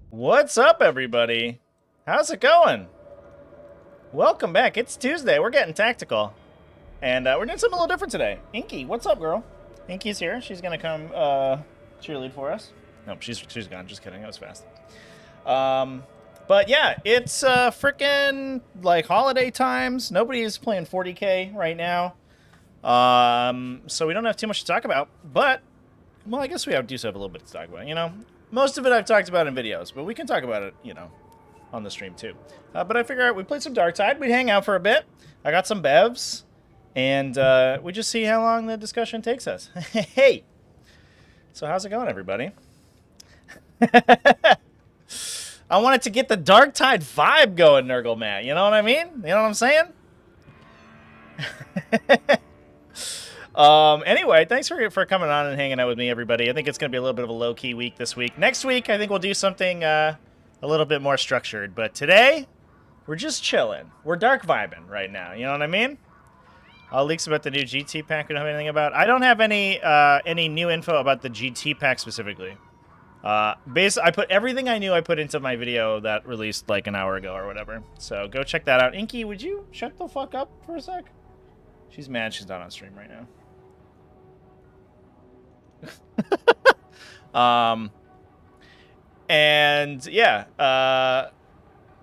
What's up, everybody? How's it going? Welcome back. It's Tuesday. We're getting tactical. And we're doing something a little different today. Inky, what's up, girl? Inky's here. She's going to come cheerlead for us. Nope, she's gone. Just kidding. That was fast. But yeah, it's freaking like holiday times. Nobody is playing 40k right now. So we don't have too much to talk about. But, well, I guess we do have a little bit to talk about, you know? Most of it I've talked about in videos, but we can talk about it, you know, on the stream too. But I figured we played some Darktide. We'd hang out for a bit. I got some bevs, and we just see how long the discussion takes us. Hey! So how's it going, everybody? I wanted to get the Darktide vibe going, Nurgle Matt. You know what I mean? You know what I'm saying? Anyway, thanks for coming on and hanging out with me, everybody. I think it's going to be a little bit of a low-key week this week. Next week, I think we'll do something a little bit more structured. But today, we're just chilling. We're dark vibing right now. You know what I mean? All leaks about the new GT pack we don't have anything about. I don't have any new info about the GT pack specifically. I put everything I knew I put into my video that released like an hour ago or whatever. So go check that out. Inky, would you shut the fuck up for a sec? She's mad she's not on stream right now. And yeah,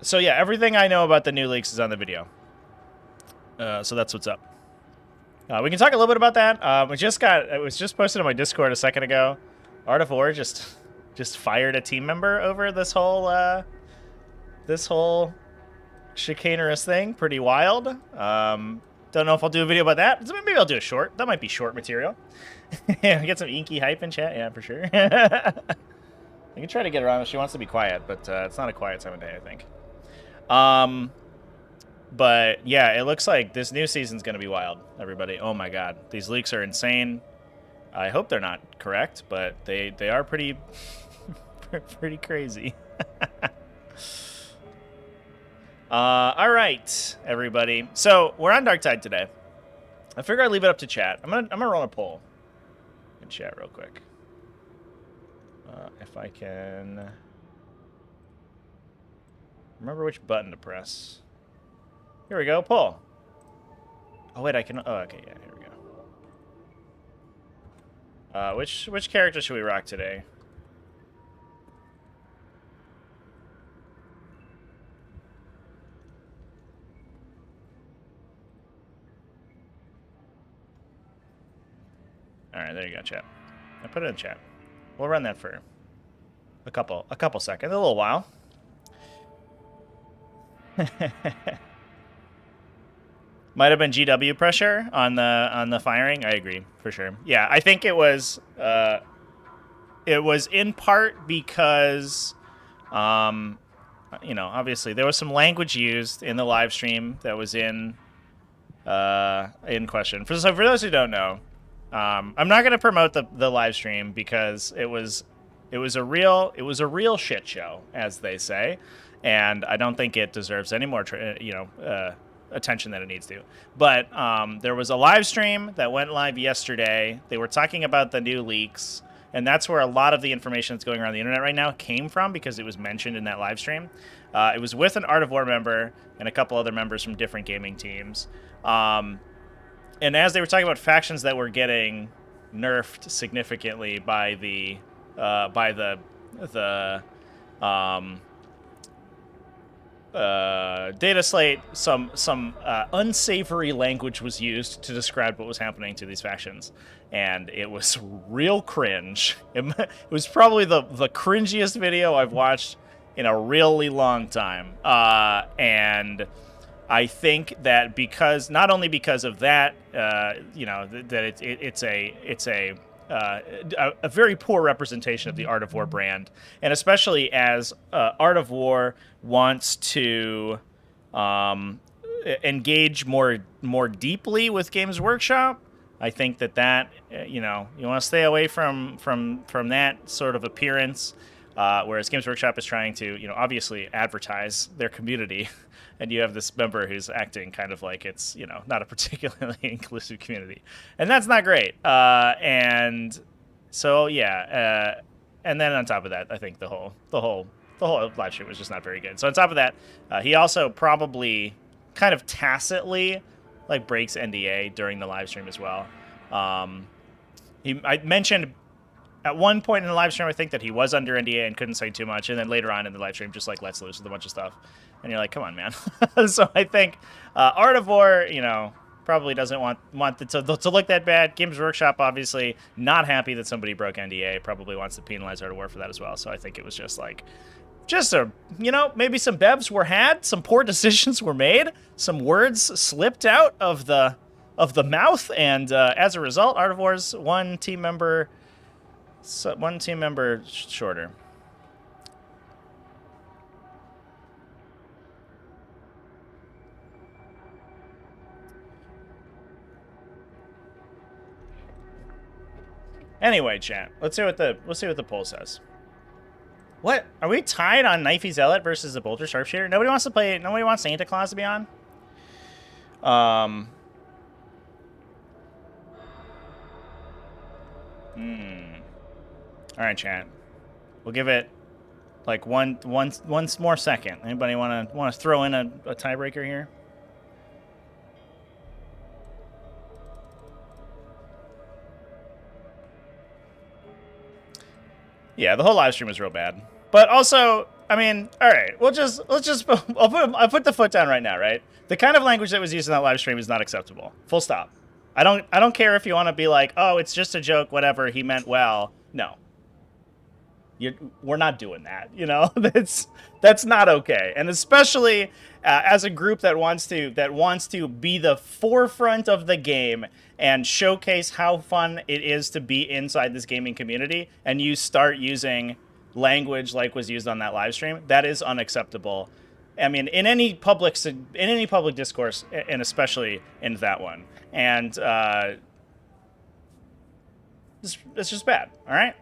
so yeah, everything I know about the new leaks is on the video. So that's what's up. We can talk a little bit about that. It was just posted on my Discord a second ago. Art of War just fired a team member over this whole chicanerous thing. Pretty wild. Don't know if I'll do a video about that. Maybe I'll do a short. That might be short material. Get some Inky hype in chat. Yeah, for sure. I can try to get her on if she wants to be quiet, but it's not a quiet time of day, I think. But yeah, it looks like this new season's going to be wild, everybody. Oh my god. These leaks are insane. I hope they're not correct, but they are pretty, pretty crazy. All right, everybody. So we're on Darktide today. I figure I'd leave it up to chat. I'm gonna run a poll in chat real quick. If I can remember which button to press. Here we go. Poll. Oh wait, I can. Oh, okay. Yeah, here we go. Which character should we rock today? All right, there you go, chat. I put it in chat. We'll run that for a couple seconds, a little while. Might have been GW pressure on the firing. I agree for sure. Yeah, I think it was in part because you know, obviously there was some language used in the live stream that was in question. For those who don't know, I'm not going to promote the live stream because it was a real shit show, as they say, and I don't think it deserves any more attention than it needs to. But there was a live stream that went live yesterday. They were talking about the new leaks, and that's where a lot of the information that's going around the internet right now came from because it was mentioned in that live stream. It was with an Art of War member and a couple other members from different gaming teams. And as they were talking about factions that were getting nerfed significantly by the data slate, some unsavory language was used to describe what was happening to these factions, and it was real cringe. It was probably the cringiest video I've watched in a really long time, and I think that not only because of that, you know, that it's a very poor representation of the Art of War brand, and especially as Art of War wants to engage more deeply with Games Workshop. I think that you know, you want to stay away from that sort of appearance. Whereas Games Workshop is trying to, you know, obviously advertise their community, and you have this member who's acting kind of like it's, you know, not a particularly inclusive community, and that's not great. And so yeah, and then on top of that, I think the whole the whole live stream was just not very good. So on top of that, he also probably kind of tacitly like breaks NDA during the live stream as well. I mentioned at one point in the live stream, I think, that he was under NDA and couldn't say too much, and then later on in the live stream just like lets loose with a bunch of stuff, and you're like, come on, man. So I think Art of War, you know, probably doesn't want it to look that bad. Games Workshop obviously not happy that somebody broke NDA, probably wants to penalize Art of War for that as well. So I think it was just like, you know, maybe some bevs were had, some poor decisions were made, some words slipped out of the mouth, and as a result, Art of War's one team member shorter. Anyway, chat. Let's see what the poll says. What? Are we tied on Knifey Zealot versus the Bolter Sharpshooter? Nobody wants Santa Claus to be on? Alright, chat. We'll give it like one more second. Anybody wanna throw in a tiebreaker here? Yeah, the whole live stream was real bad. But also, I mean, all right, let's just I'll put the foot down right now, right? The kind of language that was used in that live stream is not acceptable. Full stop. I don't care if you want to be like, oh, it's just a joke, whatever. He meant well. No. We're not doing that. You know, that's not okay. And especially as a group that wants to be the forefront of the game and showcase how fun it is to be inside this gaming community, and you start using language like was used on that live stream, that is unacceptable. I mean, in any public discourse, and especially in that one. And it's just bad. All right.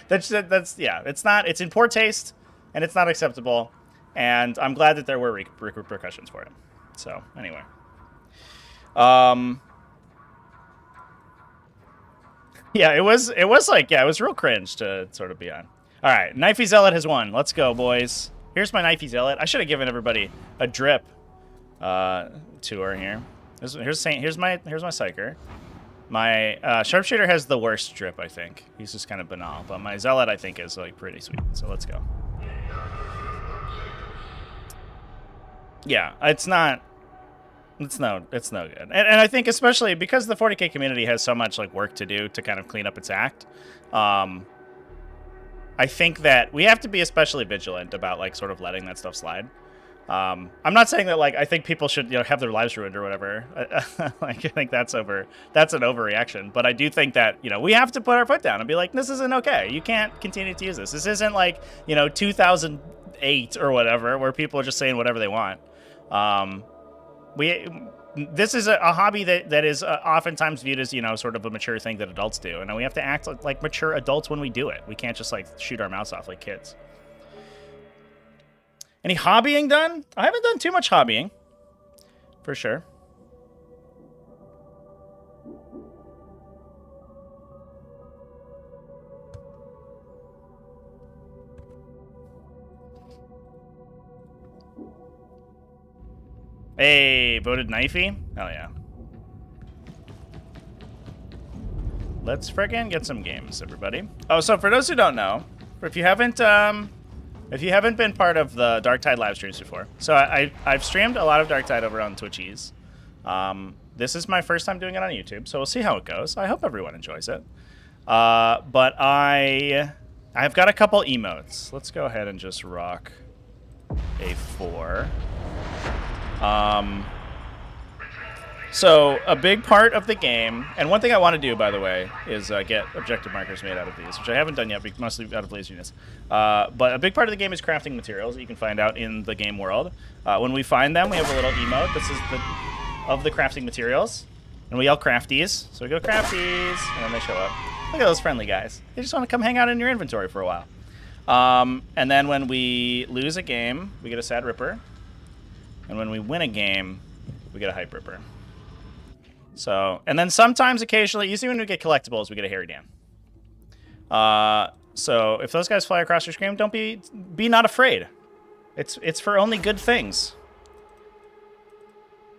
That's yeah. It's in poor taste, and it's not acceptable. And I'm glad that there were repercussions for it. So anyway, yeah, it was real cringe to sort of be on. All right, Knifey Zealot has won. Let's go, boys. Here's my Knifey Zealot. I should have given everybody a drip tour here. Here's my Psyker. My Sharpshooter has the worst drip, I think. He's just kind of banal, but my Zealot, I think, is like pretty sweet. So let's go. Yeah, it's no good. And I think especially because the 40k community has so much like work to do to kind of clean up its act. I think that we have to be especially vigilant about like sort of letting that stuff slide. I'm not saying that like I think people should have their lives ruined or whatever. Like I think that's an overreaction. But I do think that we have to put our foot down and be like, this isn't okay. You can't continue to use this. This isn't like 2008 or whatever where people are just saying whatever they want. This is a hobby that is oftentimes viewed as sort of a mature thing that adults do, and we have to act like mature adults when we do it. We can't just like shoot our mouths off like kids. Any hobbying done? I haven't done too much hobbying, for sure. Hey, voted Knifey? Hell yeah. Let's friggin' get some games, everybody. Oh, so for those who don't know, if you haven't been part of the Darktide live streams before, so I've streamed a lot of Darktide over on Twitchies. This is my first time doing it on YouTube, so we'll see how it goes. I hope everyone enjoys it. But I've got a couple emotes. Let's go ahead and just rock a 4. So a big part of the game, and one thing I want to do, by the way, is get objective markers made out of these, which I haven't done yet, mostly out of laziness. But a big part of the game is crafting materials that you can find out in the game world. When we find them, we have a little emote. This is of the crafting materials, and we yell crafties. So we go crafties, and then they show up. Look at those friendly guys. They just want to come hang out in your inventory for a while. And then when we lose a game, we get a sad ripper. And when we win a game, we get a hype ripper. So, and then sometimes, occasionally, usually when we get collectibles, we get a hairy Dan. So if those guys fly across your screen, don't be not afraid. It's for only good things.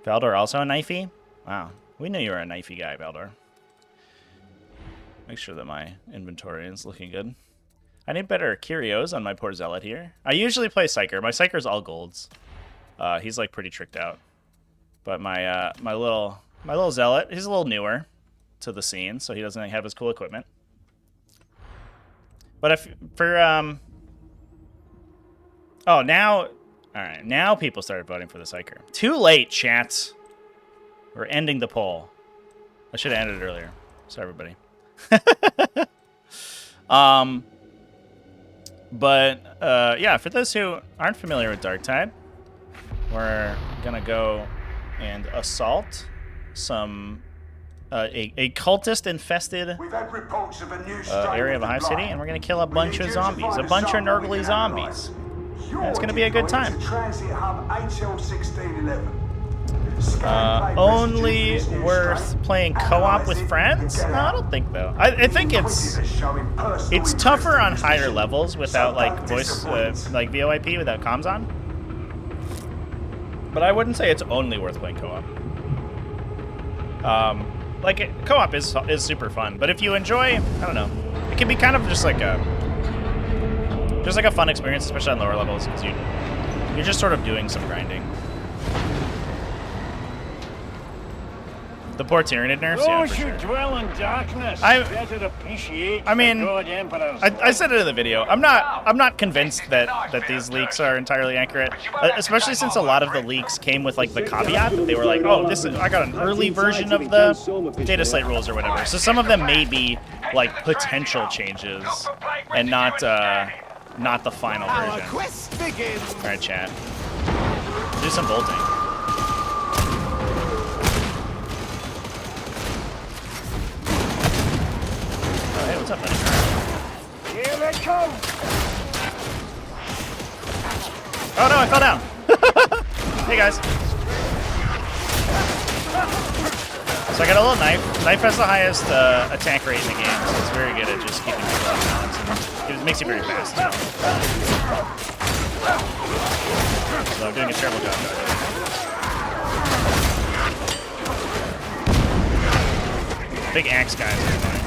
Valdor also a knifey? Wow. We knew you were a knifey guy, Valdor. Make sure that my inventory is looking good. I need better curios on my poor zealot here. I usually play Psyker. My Psyker's all golds. He's like pretty tricked out. But my my little zealot, he's a little newer to the scene, so he doesn't have his cool equipment. But if for oh, now all right, now people started voting for the Psyker. Too late, chats. We're ending the poll. I should have ended it earlier. Sorry, everybody. But yeah, for those who aren't familiar with Darktide, we're gonna go and assault some a cultist-infested area of a hive city, and we're gonna kill a bunch of zombies, a bunch of nurgly zombies. And it's gonna be a good time. Only worth playing co-op with friends? No, I don't think though. I think it's tougher on higher levels without like voice, like VoIP without comms on. But I wouldn't say it's only worth playing co-op. Like co-op is super fun, but if you enjoy, I don't know, it can be kind of just like a fun experience, especially on lower levels, because you're just sort of doing some grinding. The poor Tyranid nerfs, yeah, for sure. Dwell in darkness. I mean, I said it in the video. I'm not convinced that these leaks are entirely accurate, especially since a lot of the leaks came with like the caveat that they were like, oh, I got an early version of the data slate rules or whatever. So some of them may be like potential changes and not the final version. All right, chat. Do some bolting. Hey, what's up, buddy? Here they come. Oh no, I fell down. Hey guys. So I got a little knife. Knife has the highest attack rate in the game, so it's very good at just keeping people off balance. And it makes you very fast. So I'm doing a terrible job. Big axe guys are annoying.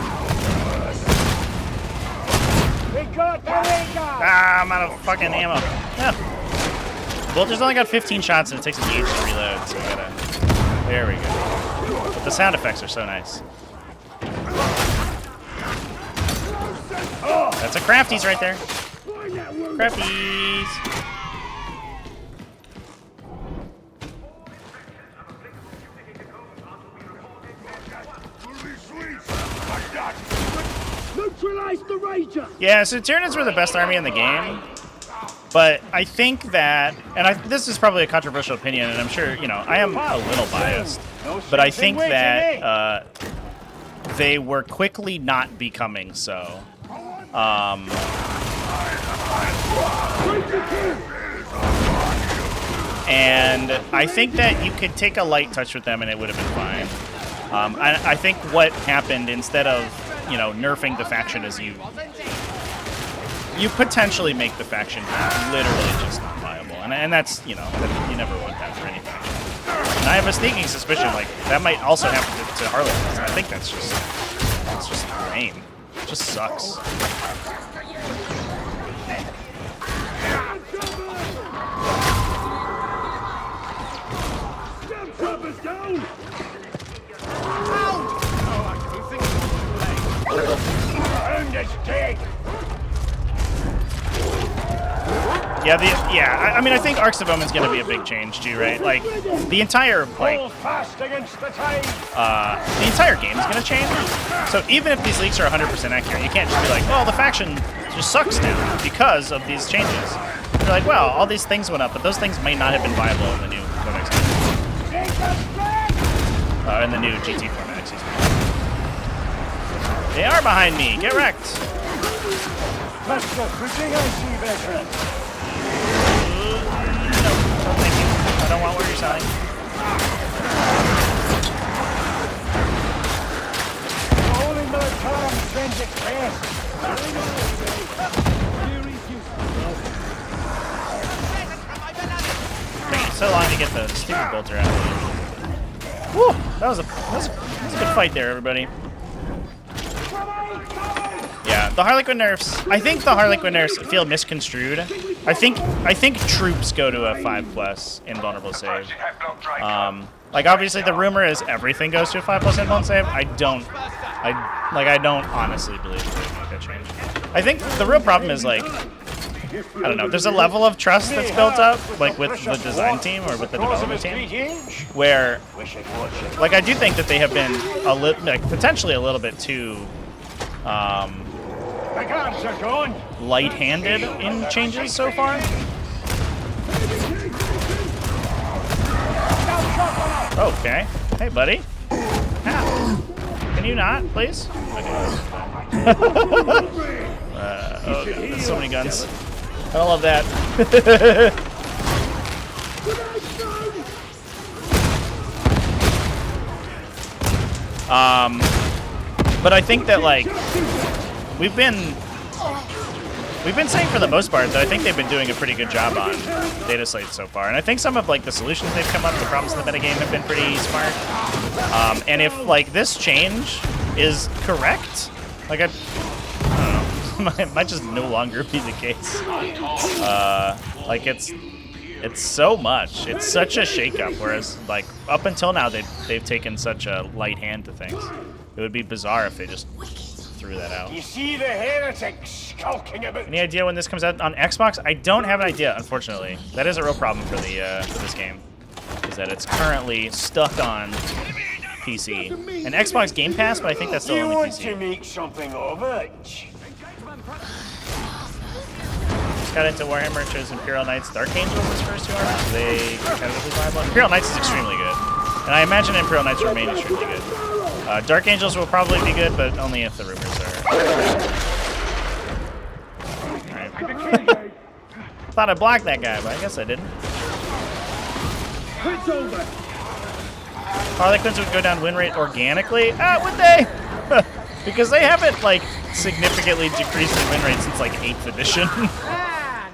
Ah, I'm out of fucking ammo. Yeah. Bolter's only got 15 shots and it takes an age to reload, so we gotta... There we go. But the sound effects are so nice. That's a crafties right there. Crafties. Yeah, so Tyranids were the best army in the game, but I think that, and this is probably a controversial opinion, and I'm sure, you know, I am a little biased, but I think that they were quickly not becoming so. And I think that you could take a light touch with them and it would have been fine. I think what happened, instead of, you know, nerfing the faction, is you potentially make the faction literally just not viable, and that's, you know, you never want that for any faction. And I have a sneaking suspicion like that might also happen to Harlequins. I think that's just lame. It just sucks. Yeah, I mean, I think Arcs of Omen's going to be a big change too, right? Like, the entire, like, the entire game is going to change. So even if these leaks are 100% accurate, you can't just be like, well, the faction just sucks now because of these changes. You're like, well, all these things went up, but those things may not have been viable in the new Codex. In the new GT format, excuse me. They are behind me. Get wrecked. That's the fishing I see, veteran. No, thank you. I don't want what you're selling. Holding my tongue sends it fast. Taking so long to get the stupid bolter out of here. Woo! That was a good fight there, everybody. Yeah, the Harlequin nerfs. I think the Harlequin nerfs feel misconstrued. I think troops go to a 5+ invulnerable save. Like obviously the rumor is everything goes to a 5+ invulnerable save. I don't honestly believe it's going to make that change. I think the real problem is like, I don't know. There's a level of trust that's built up, like with the design team or with the development team, where, like, I do think that they have been potentially a little bit too light-handed in changes so far. Okay. Hey, buddy. Ow. Can you not, please? Okay. Oh, God. There's so many guns. I don't love that. But I think that, like, we've been saying for the most part that I think they've been doing a pretty good job on data slates so far, and I think some of like the solutions they've come up, the problems in the metagame have been pretty smart. And if like this change is correct, like I don't know, it might just no longer be the case. Like it's so much. It's such a shakeup. Whereas like up until now they've taken such a light hand to things. It would be bizarre if they just threw that out. You see the heretics skulking about. Any idea when this comes out on Xbox? I don't have an idea, unfortunately. That is a real problem for the for this game, is that it's currently stuck on PC and Xbox Game Pass, but I think that's still You only want PC. to make something of it? Just got into Warhammer, chose Imperial Knights, Dark Angels as first 2 armies. So they competitively viable. Imperial Knights is extremely good, and I imagine Imperial Knights will remain extremely good. Dark Angels will probably be good, but only if the rumors are. Alright. Thought I blocked that guy, but I guess I didn't. Harlequins would go down win rate organically? Would they? Because they haven't, like, significantly decreased the win rate since, like, 8th edition.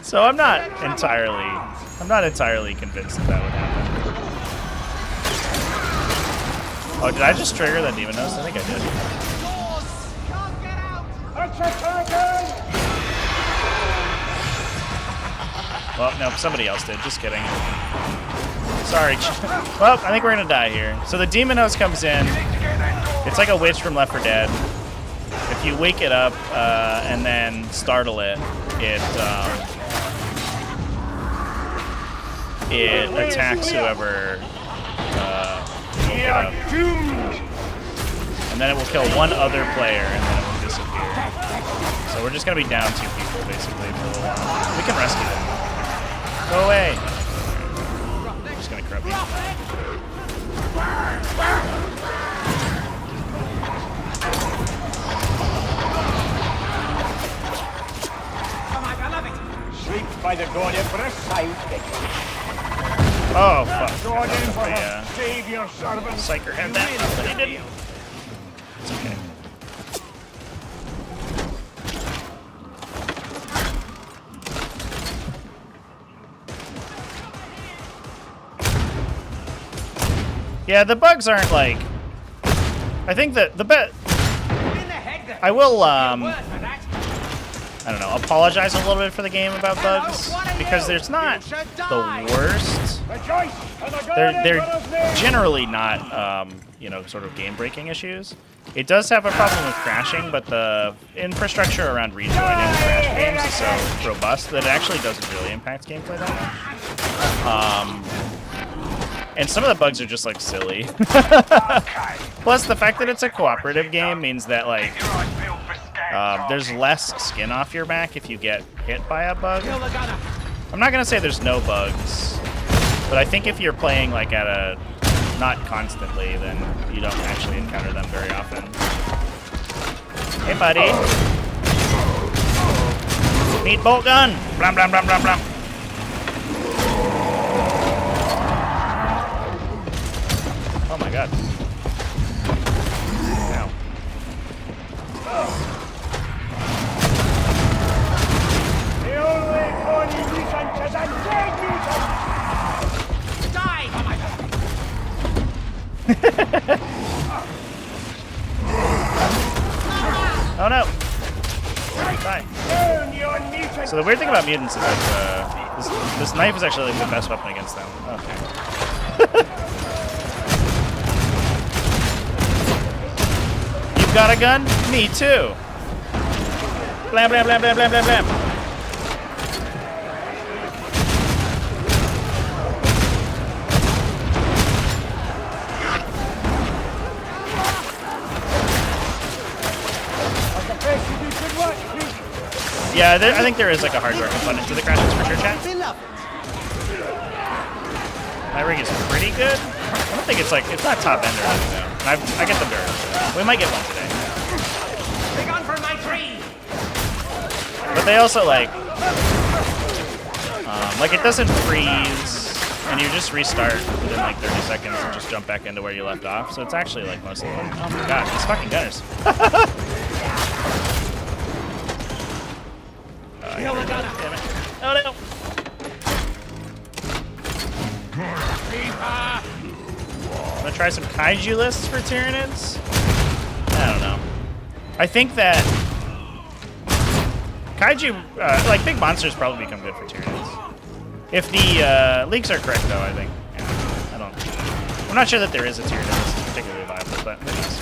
So I'm not entirely convinced that would happen. Oh, did I just trigger that Demon Nose? I think I did. Well, no, somebody else did. Just kidding. Sorry. Well, I think we're gonna die here. So the Demon Nose comes in. It's like a witch from Left 4 Dead. If you wake it up and then startle it, it attacks whoever woke it up. And then it will kill one other player, and then it will disappear. So we're just going to be down 2 people, basically, for a little while. We can rescue them. Go away. I'm just going to corrupt you. Sleep by the God Emperor's side. Oh, fuck. God Emperor, Yeah. save your servant. Psyker had that, but he didn't. It's okay. Yeah, the bugs aren't like... I think that the I will, I don't know, apologize a little bit for the game about bugs, because there's not the worst. They're generally not, you know, sort of game-breaking issues. It does have a problem with crashing, but the infrastructure around rejoining crash games is so robust that it actually doesn't really impact gameplay that much. And some of the bugs are just, like, silly. Plus, the fact that it's a cooperative game means that, like, there's less skin off your back if you get hit by a bug. I'm not going to say there's no bugs, but I think if you're playing, like, at a... not constantly, then you don't actually encounter them very often. Hey, buddy. Need bolt gun! Blam, blam, blam, blam, blam. Oh my god. Ow. So the weird thing about mutants is that this knife is actually like the best weapon against them. Okay. You've got a gun? Me too. Blam, blam, blam, blam, blam, blam, blam. Yeah, I think there is like a hardware component to the crashes for sure, chat. My rig is pretty good. I don't think it's like, it's not top end or anything though. I get them dirt. We might get one today. Big on for my tree. But they also like it doesn't freeze, and you just restart within like 30 seconds and just jump back into where you left off. So it's actually like mostly fun. Oh my god, these fucking gunners. Kill the gunner. Damn it. Oh no. I'm gonna try some kaiju lists for Tyranids. I don't know. I think that kaiju, like big monsters, probably become good for Tyranids. If the leaks are correct, though, I think. Yeah, I'm not sure that there is a Tyranid that's particularly viable, but who knows?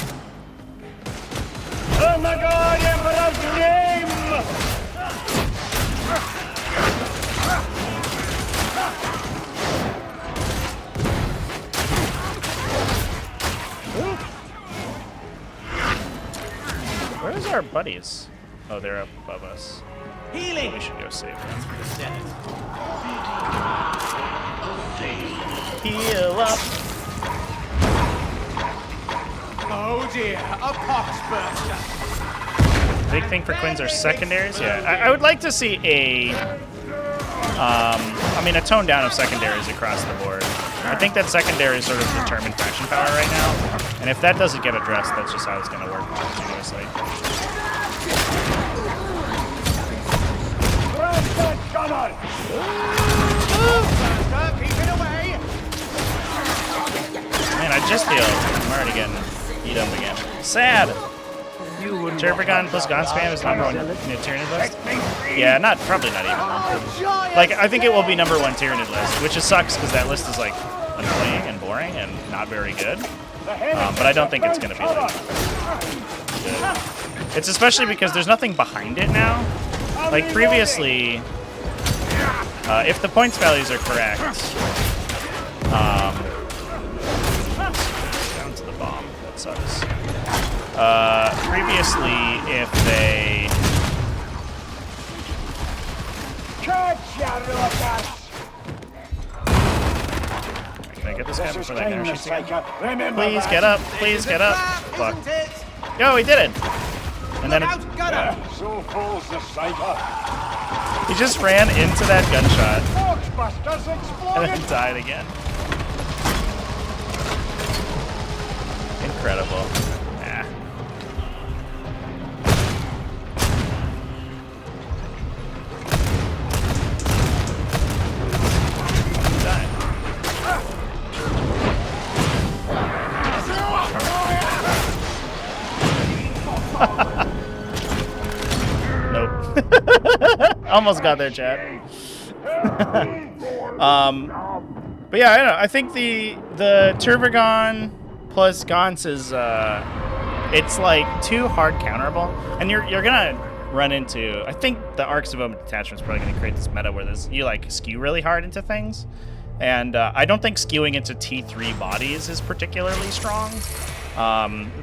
Oh my god, Emperor's name! Where's our buddies? Oh, they're up above us. Healing. We should go save them. Heal up. Oh dear, a pox burster. Big thing for Quins are secondaries. Yeah, I would like to see a, a tone down of secondaries across the board. I think that secondaries sort of determine faction power right now, and if that doesn't get addressed, that's just how it's going to work continuously. Man, I just feel I'm already getting beat up again. Sad. Turbogun plus Gon spam is number one Tyranid list. Yeah, probably not even. Like, I think it will be number one Tyranid list, which sucks because that list is like annoying and boring and not very good. But I don't think it's going to be like good. It's especially because there's nothing behind it now. Like previously, if the points values are correct, down to the bomb. That sucks. Previously, if they... Can I get this guy before that gunner shoots again? Please get up. Please get up. Fuck. Yo, he did it. And then So falls the cycle. he just ran into that gunshot and then died again. Incredible. Nah. Die. Nope. Almost got there, Chad. But yeah, I don't know. I think the Turbogon plus Gaunt's is it's like too hard counterable, and you're gonna run into. I think the Arcs of Omen Detachment is probably gonna create this meta where you like skew really hard into things, and I don't think skewing into T3 bodies is particularly strong.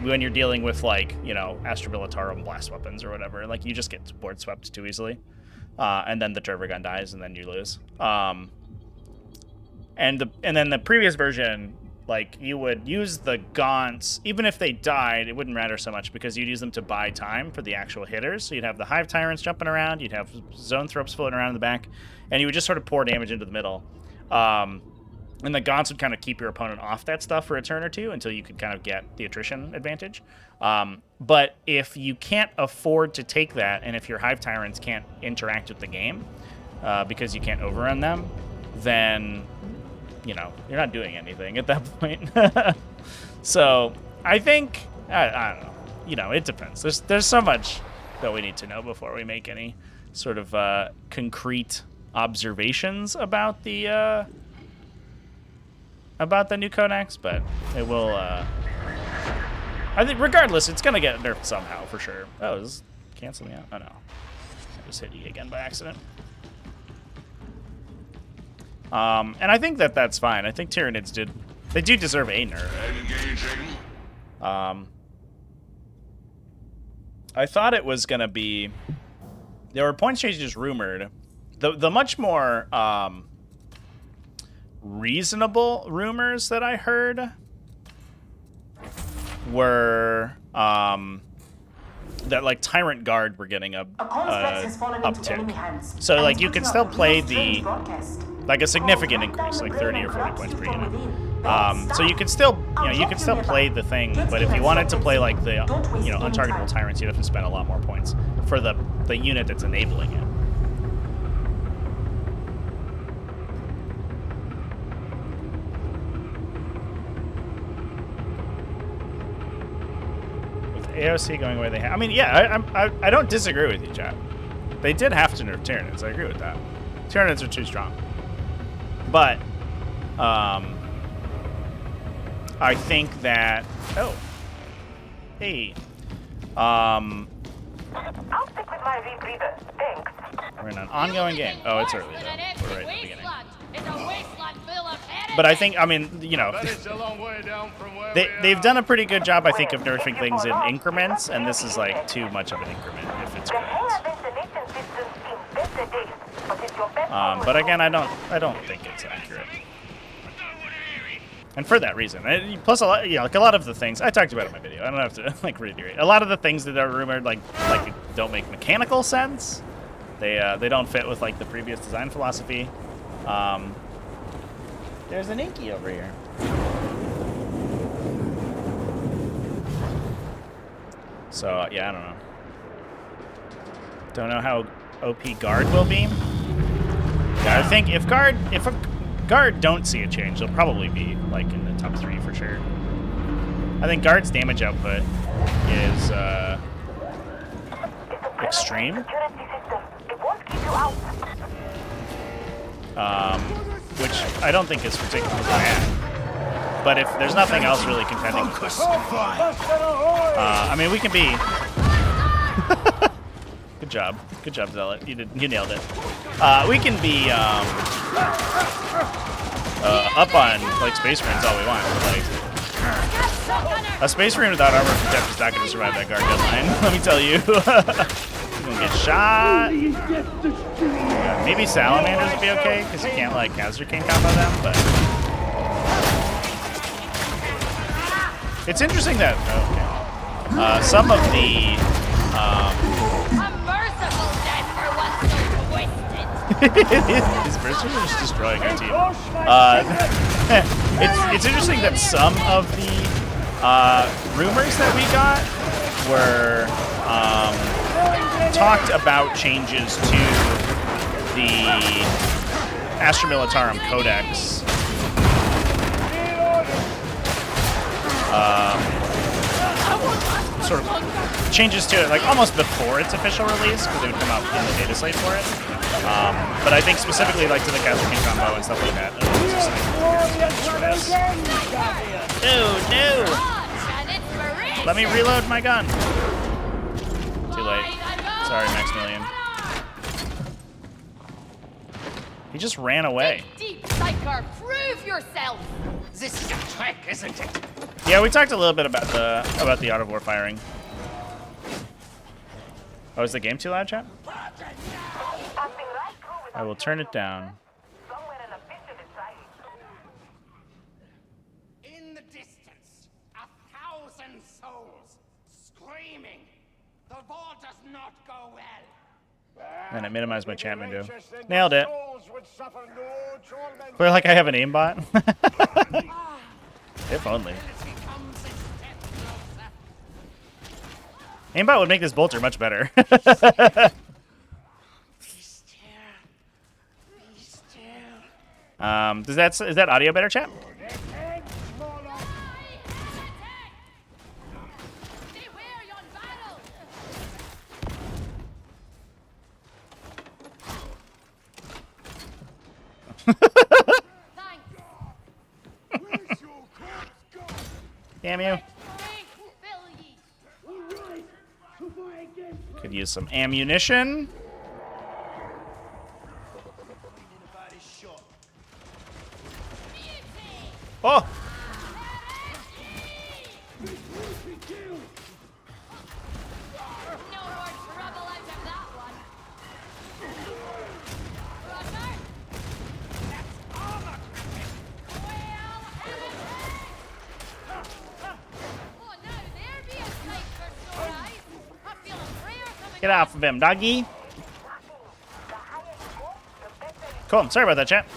When you're dealing with like, you know, Astrobilitarum blast weapons or whatever, like you just get board swept too easily, and then the Turbogun dies and then you lose. And then the previous version, like you would use the Gaunts, even if they died, it wouldn't matter so much because you'd use them to buy time for the actual hitters. So you'd have the Hive Tyrants jumping around, you'd have Zone Thropes floating around in the back, and you would just sort of pour damage into the middle. And the Gaunts would kind of keep your opponent off that stuff for a turn or two until you could kind of get the attrition advantage. But if you can't afford to take that, and if your Hive Tyrants can't interact with the game because you can't overrun them, then, you know, you're not doing anything at that point. So I think, I don't know, you know, it depends. There's so much that we need to know before we make any sort of concrete observations about the new codex, but it will. I think regardless, it's gonna get nerfed somehow for sure. Oh, is this canceling out? Oh no, I just hit E again by accident. And I think that that's fine. I think Tyranids they do deserve a nerf. I thought it was gonna be. There were points changes rumored. The much more reasonable rumors that I heard were that like Tyrant Guard were getting a uptick. So like you could still play the like a significant increase, like 30 or 40 points per unit. So you could still play the thing, but if you wanted to play like the untargetable tyrants, you'd have to spend a lot more points for the unit that's enabling it. With AOC going away, I mean, yeah, I don't disagree with you, chat. They did have to nerf Tyranids. I agree with that. Tyranids are too strong. But, I think that... Oh. Hey. I'll stick with my rebreather. Thanks. We're in an ongoing game. Oh, it's early, though. We're right at the beginning. But I think, I mean, they've done a pretty good job, I think, of nerfing things in increments, and this is, like, too much of an increment if it's correct. But again, I don't think it's accurate. And for that reason, plus a lot, like a lot of the things I talked about in my video, I don't have to like reiterate. A lot of the things that are rumored like don't make mechanical sense. They don't fit with like the previous design philosophy. There's an Inky over here. So yeah, I don't know. Don't know how OP Guard will be. Yeah, I think if a Guard don't see a change, they'll probably be like in the top 3 for sure. I think Guard's damage output is extreme. Which I don't think is particularly bad. But if there's nothing else really contending, I mean, we can be. Good job, Zealot. You nailed it. We can be up on like Space Marines all we want. But, like a Space Marine without armor protect is not going to survive that guard deadline. Let me tell you. He's gonna get shot. Yeah, maybe Salamanders would be okay because you can't like Hazard King combo them, but it's interesting that some of the his version is just destroying our team. It's interesting that some of the rumors that we got were talked about changes to the Astra Militarum Codex. Sort of changes to it, like almost before its official release, because it would come out in the data slate for it. But I think specifically like to the Caster King combo and stuff like that. Oh no! Let me reload my gun. Too late. Sorry, Maximilian. He just ran away. Deep Psyker, prove yourself. This is a trick, isn't it? Yeah, we talked a little bit about the art of war firing. Oh, is the game too loud, chat? I will turn it down. In the distance, 1,000 souls screaming. The war does not go well. And I minimized my chat window. Nailed it. Feel like I have an aimbot. If only. Aimbot would make this bolter much better. Is that audio better, chat? Damn you. Could use some ammunition. Oh! Get off of him, doggy. Cool. Sorry about that, chat.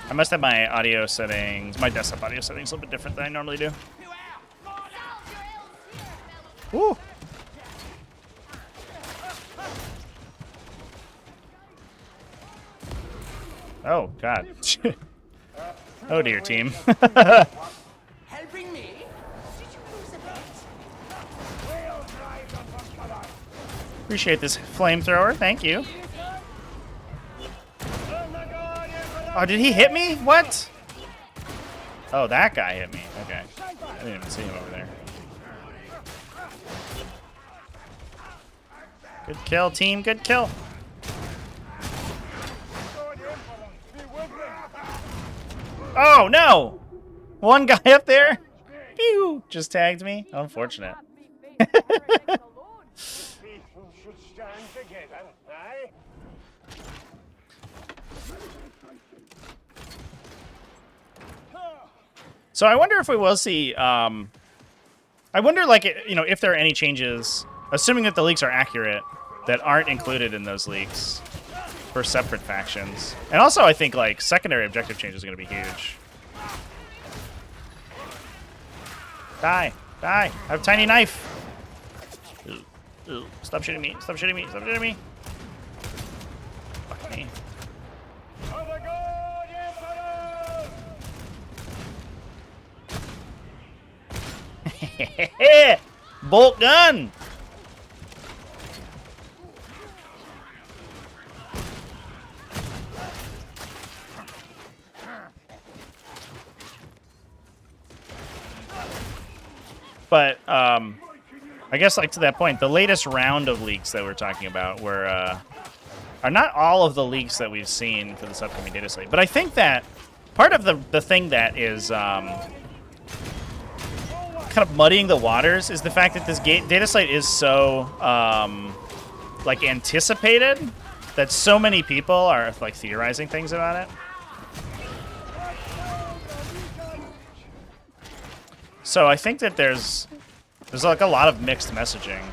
I must have my audio settings, my desktop audio settings a little bit different than I normally do. Woo. Oh, God. Oh, dear, team. Helping me? Did you lose a bet? Appreciate this flamethrower. Thank you. Oh, did he hit me? What? Oh, that guy hit me. Okay. I didn't even see him over there. Good kill, team. Good kill. Oh, no! One guy up there. Pew! Just tagged me. Unfortunate. So I wonder if we will see. I wonder, like, you know, if there are any changes, assuming that the leaks are accurate, that aren't included in those leaks for separate factions. And also, I think like secondary objective change is going to be huge. Die, die! I have a tiny knife. Ooh. Stop shooting me! Stop shooting me! Stop shooting me! Fuck me. Bolt gun! But, I guess, like, to that point, the latest round of leaks that we're talking about are not all of the leaks that we've seen for this upcoming data slate. But I think that part of the thing that is kind of muddying the waters is the fact that this data slate is so like anticipated that so many people are like theorizing things about it. So I think that there's like a lot of mixed messaging.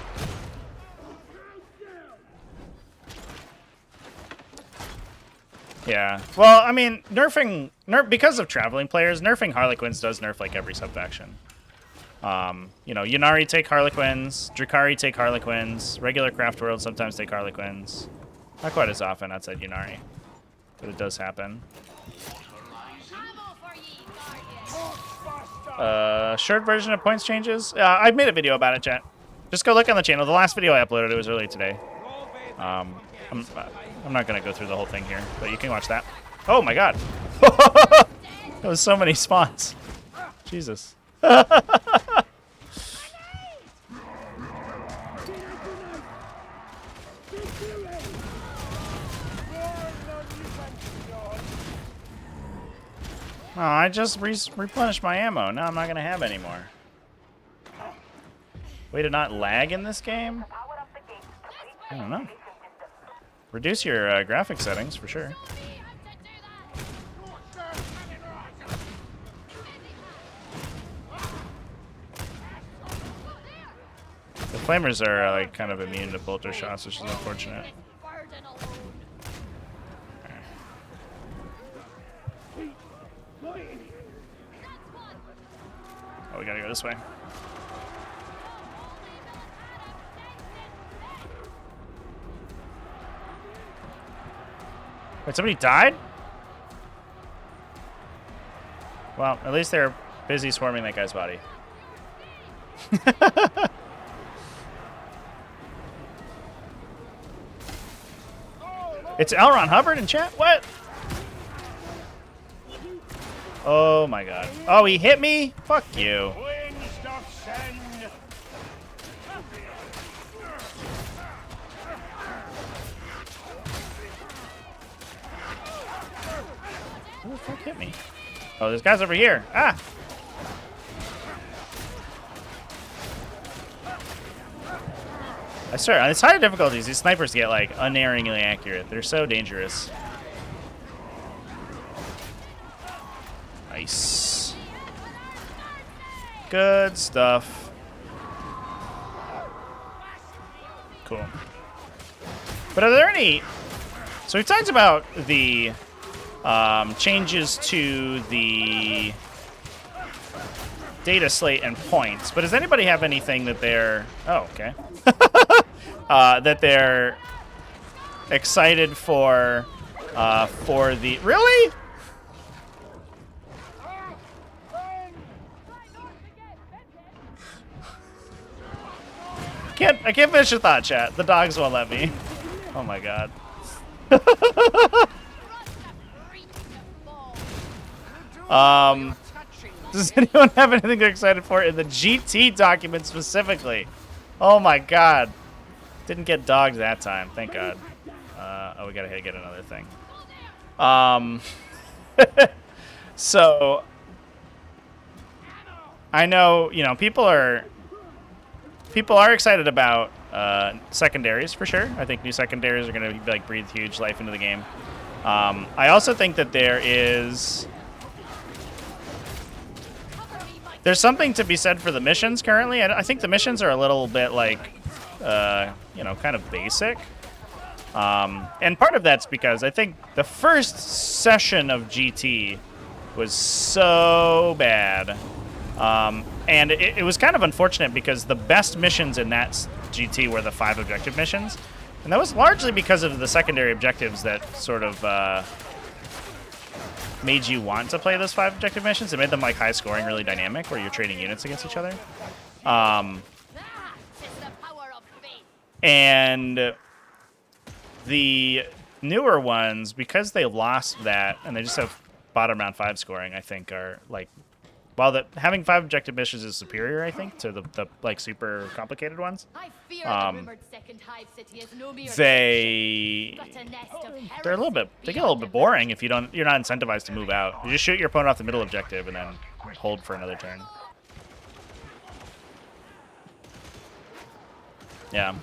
Yeah. Well, I mean, because of traveling players, nerfing Harlequins does nerf like every sub-faction. You know, Ynnari take Harlequins, Drukhari take Harlequins, regular Craft World sometimes take Harlequins. Not quite as often outside Ynnari, but it does happen. Short version of points changes? I've made a video about it, chat. Just go look on the channel. The last video I uploaded, it was earlier today. I'm not going to go through the whole thing here, but you can watch that. Oh my god. That was so many spawns. Jesus. Oh, I just replenished my ammo. Now I'm not going to have any more. Way to not lag in this game? I don't know. Reduce your graphic settings, for sure. The flamers are like kind of immune to bolter shots, which is unfortunate. Oh, we gotta go this way. Wait, somebody died? Well, at least they're busy swarming that guy's body. It's L. Ron Hubbard in chat? What? Oh my god. Oh, he hit me? Fuck you. Winds of send. Who the fuck hit me? Oh, this guy's over here. Ah! I swear, on these higher difficulties, these snipers get, like, unerringly accurate. They're so dangerous. Nice. Good stuff. Cool. But are there any... So we've talked about the changes to the data slate and points, but does anybody have anything that they're... Oh, okay. That they're excited for the... Really? I can't finish a thought, chat. The dogs won't let me. Oh my god. Does anyone have anything they're excited for in the GT document specifically? Oh my god. Didn't get dogged that time, thank god. Oh, we gotta get another thing. So, I know, you know, people are excited about secondaries for sure. I think new secondaries are gonna like breathe huge life into the game. I also think that there's something to be said for the missions currently. I think the missions are a little bit like, you know, kind of basic. And part of that's because I think the first session of GT was so bad. And it was kind of unfortunate because the best missions in that GT were the 5 objective missions. And that was largely because of the secondary objectives that sort of made you want to play those 5 objective missions. It made them like high scoring, really dynamic, where you're trading units against each other. And the newer ones, because they lost that and they just have bottom round 5 scoring, I think are like, while having 5 objective missions is superior, I think, to the like super complicated ones. They're a little bit, they get a little bit boring if you're not incentivized to move out. You just shoot your opponent off the middle objective and then hold for another turn. Yeah.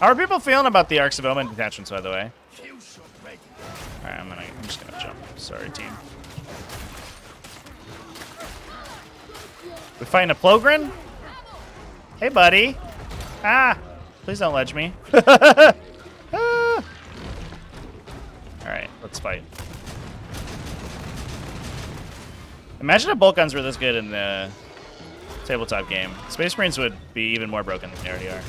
How are people feeling about the Arcs of Omen detachments, by the way? Alright, I'm just gonna jump. Sorry, team. We fighting a Plogren? Hey, buddy. Ah! Please don't ledge me. Ah. Alright, let's fight. Imagine if bolt guns were this good in the tabletop game. Space Marines would be even more broken than they already are.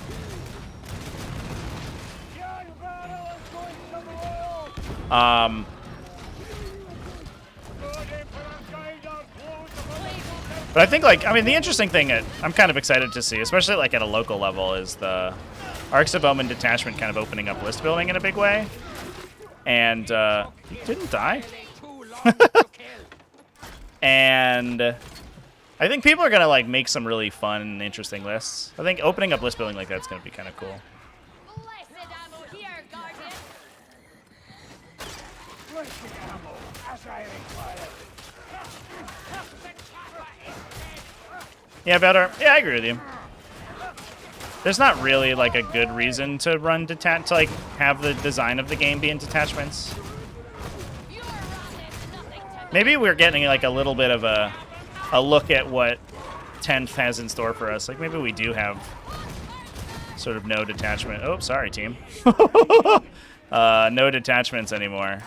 But I think, like, I mean, the interesting thing that I'm kind of excited to see, especially like at a local level, is the Arcs of Omen detachment kind of opening up list building in a big way. And he didn't die. And I think people are gonna like make some really fun and interesting lists. I think opening up list building like that's gonna be kind of cool. Yeah, better. Yeah, I agree with you. There's not really like a good reason to run to like have the design of the game be in detachments. Maybe we're getting like a little bit of a look at what 10th has in store for us. Like maybe we do have sort of no detachment. Oh, sorry, team. No detachments anymore.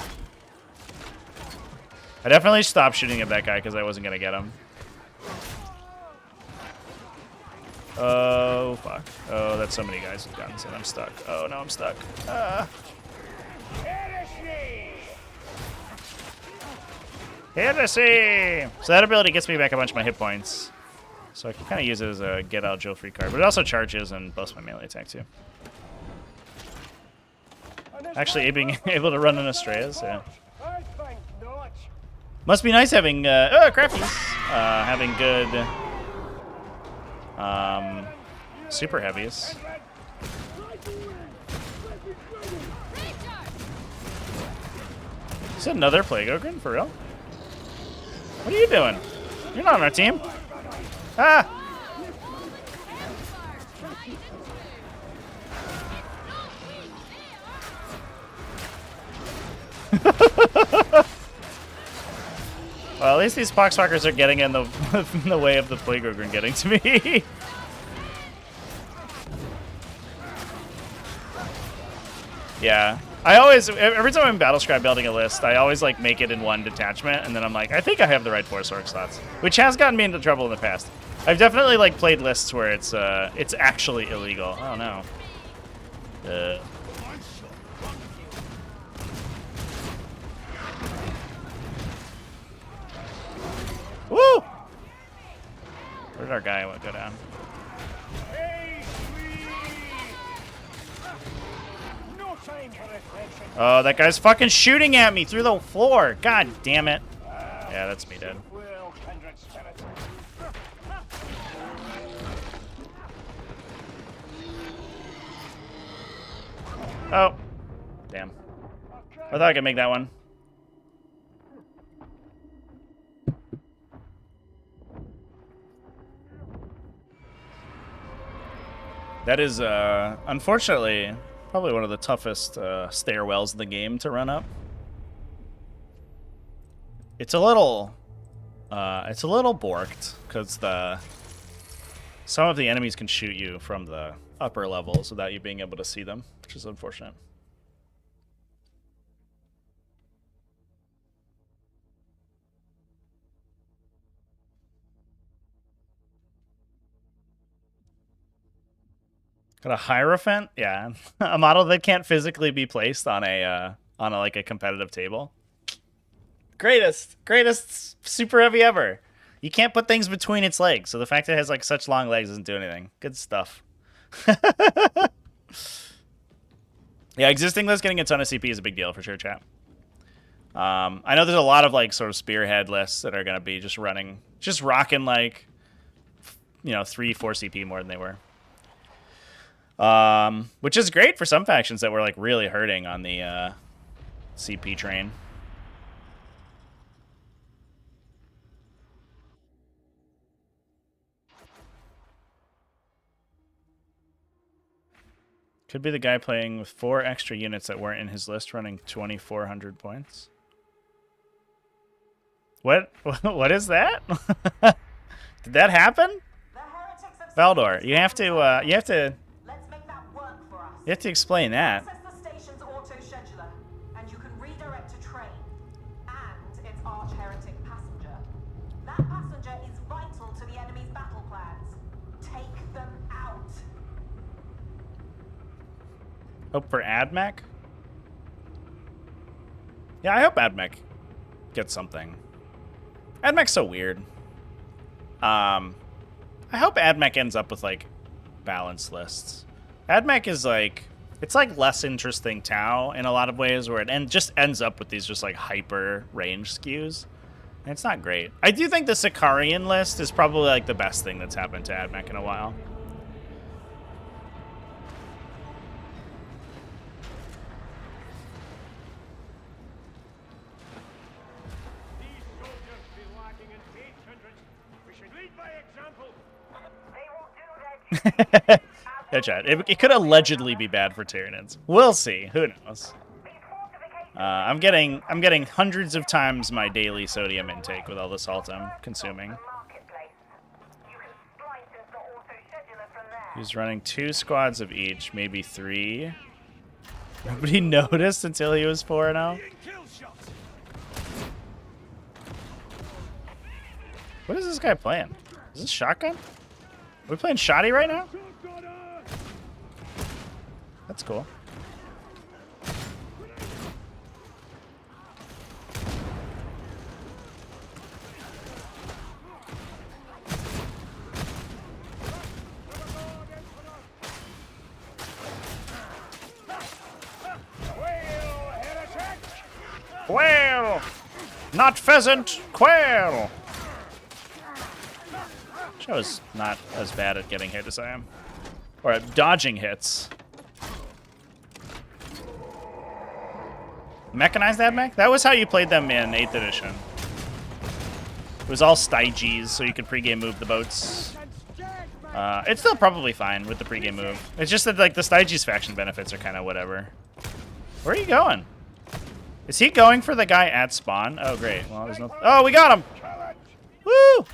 I definitely stopped shooting at that guy because I wasn't gonna get him. Oh, fuck. Oh, that's so many guys with guns, and I'm stuck. Oh, no, I'm stuck. Heresy! So that ability gets me back a bunch of my hit points. So I can kind of use it as a get out jail free card, but it also charges and buffs my melee attack too. Actually, being able to run in Astraeus, yeah. Must be nice having crafties. Having good super heavies. Is it another Plague Ogre for real? What are you doing? You're not on our team. Ah! Well, at least these poxwalkers are getting in the in the way of the Plague Ogre getting to me. Yeah. I always, every time I'm Battlescribe building a list, I always like make it in one detachment, and then I'm like, I think I have the right Force Orc slots, which has gotten me into trouble in the past. I've definitely like played lists where it's actually illegal. I don't know. Woo! Where did our guy go down? Oh, that guy's fucking shooting at me through the floor. God damn it. Yeah, that's me dead. Oh. Damn. I thought I could make that one. That is, unfortunately, probably one of the toughest stairwells in the game to run up. It's a little borked because some of the enemies can shoot you from the upper levels without you being able to see them, which is unfortunate. Got a Hierophant? Yeah. A model that can't physically be placed on a like a competitive table. Greatest super heavy ever. You can't put things between its legs, so the fact that it has like such long legs doesn't do anything. Good stuff. Yeah, existing list getting a ton of CP is a big deal for sure, chat. I know there's a lot of like sort of spearhead lists that are gonna be just rocking like, you know, 3-4 CP more than they were. Which is great for some factions that were like really hurting on the CP train. Could be the guy playing with 4 extra units that weren't in his list running 2,400 points. What is that? Did that happen? Valdor, you have to explain that. Access the station's auto-scheduler, and you can redirect a train and its arch-heretic passenger. That passenger is vital to the enemy's battle plans. Take them out. Hope for AdMech? Yeah, I hope AdMech gets something. AdMech's so weird. I hope AdMech ends up with, like, balanced lists. AdMech is, like... It's, like, less interesting Tau in a lot of ways, where it just ends up with these just, like, hyper range skews. And it's not great. I do think the Sicarian list is probably, like, the best thing that's happened to AdMech in a while. Yeah, Chad. It could allegedly be bad for Tyranids. We'll see. Who knows? I'm getting hundreds of times my daily sodium intake with all the salt I'm consuming. He's running 2 squads of each, maybe 3. Nobody noticed until he was 4-0. What is this guy playing? Is this shotgun? Are we playing shoddy right now? That's cool. Well, Not pheasant, quail! Joe's not as bad at getting hit as I am. Or at dodging hits. Mechanized AdMech? That was how you played them in 8th edition. It was all Styges, so you could pregame move the boats. It's still probably fine with the pregame move. It's just that like the Styges faction benefits are kind of whatever. Where are you going? Is he going for the guy at spawn? Oh, great. Well, there's no... Oh, we got him! Woo!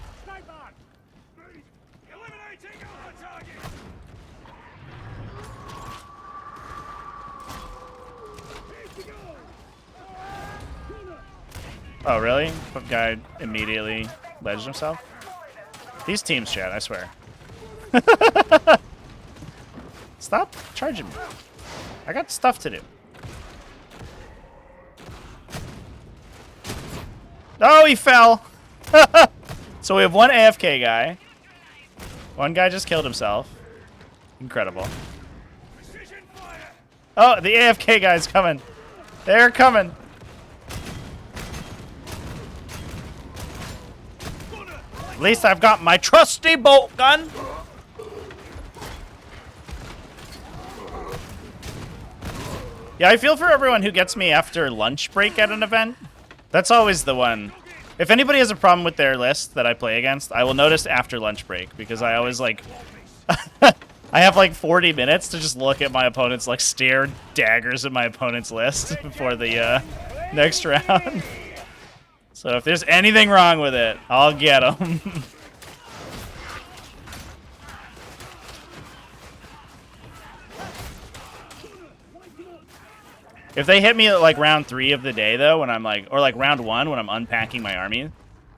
Oh, really? That guy immediately ledged himself? These teams, chat, I swear. Stop charging me. I got stuff to do. Oh, he fell! So we have one AFK guy. One guy just killed himself. Incredible. Oh, the AFK guy's coming. They're coming. At least I've got my trusty bolt gun. Yeah, I feel for everyone who gets me after lunch break at an event. That's always the one. If anybody has a problem with their list that I play against, I will notice after lunch break because I always like... I have like 40 minutes to just look at my opponent's, like stare daggers at my opponent's list before the next round. So if there's anything wrong with it, I'll get them. If they hit me at like round 3 of the day though, when I'm like, or like round 1 when I'm unpacking my army,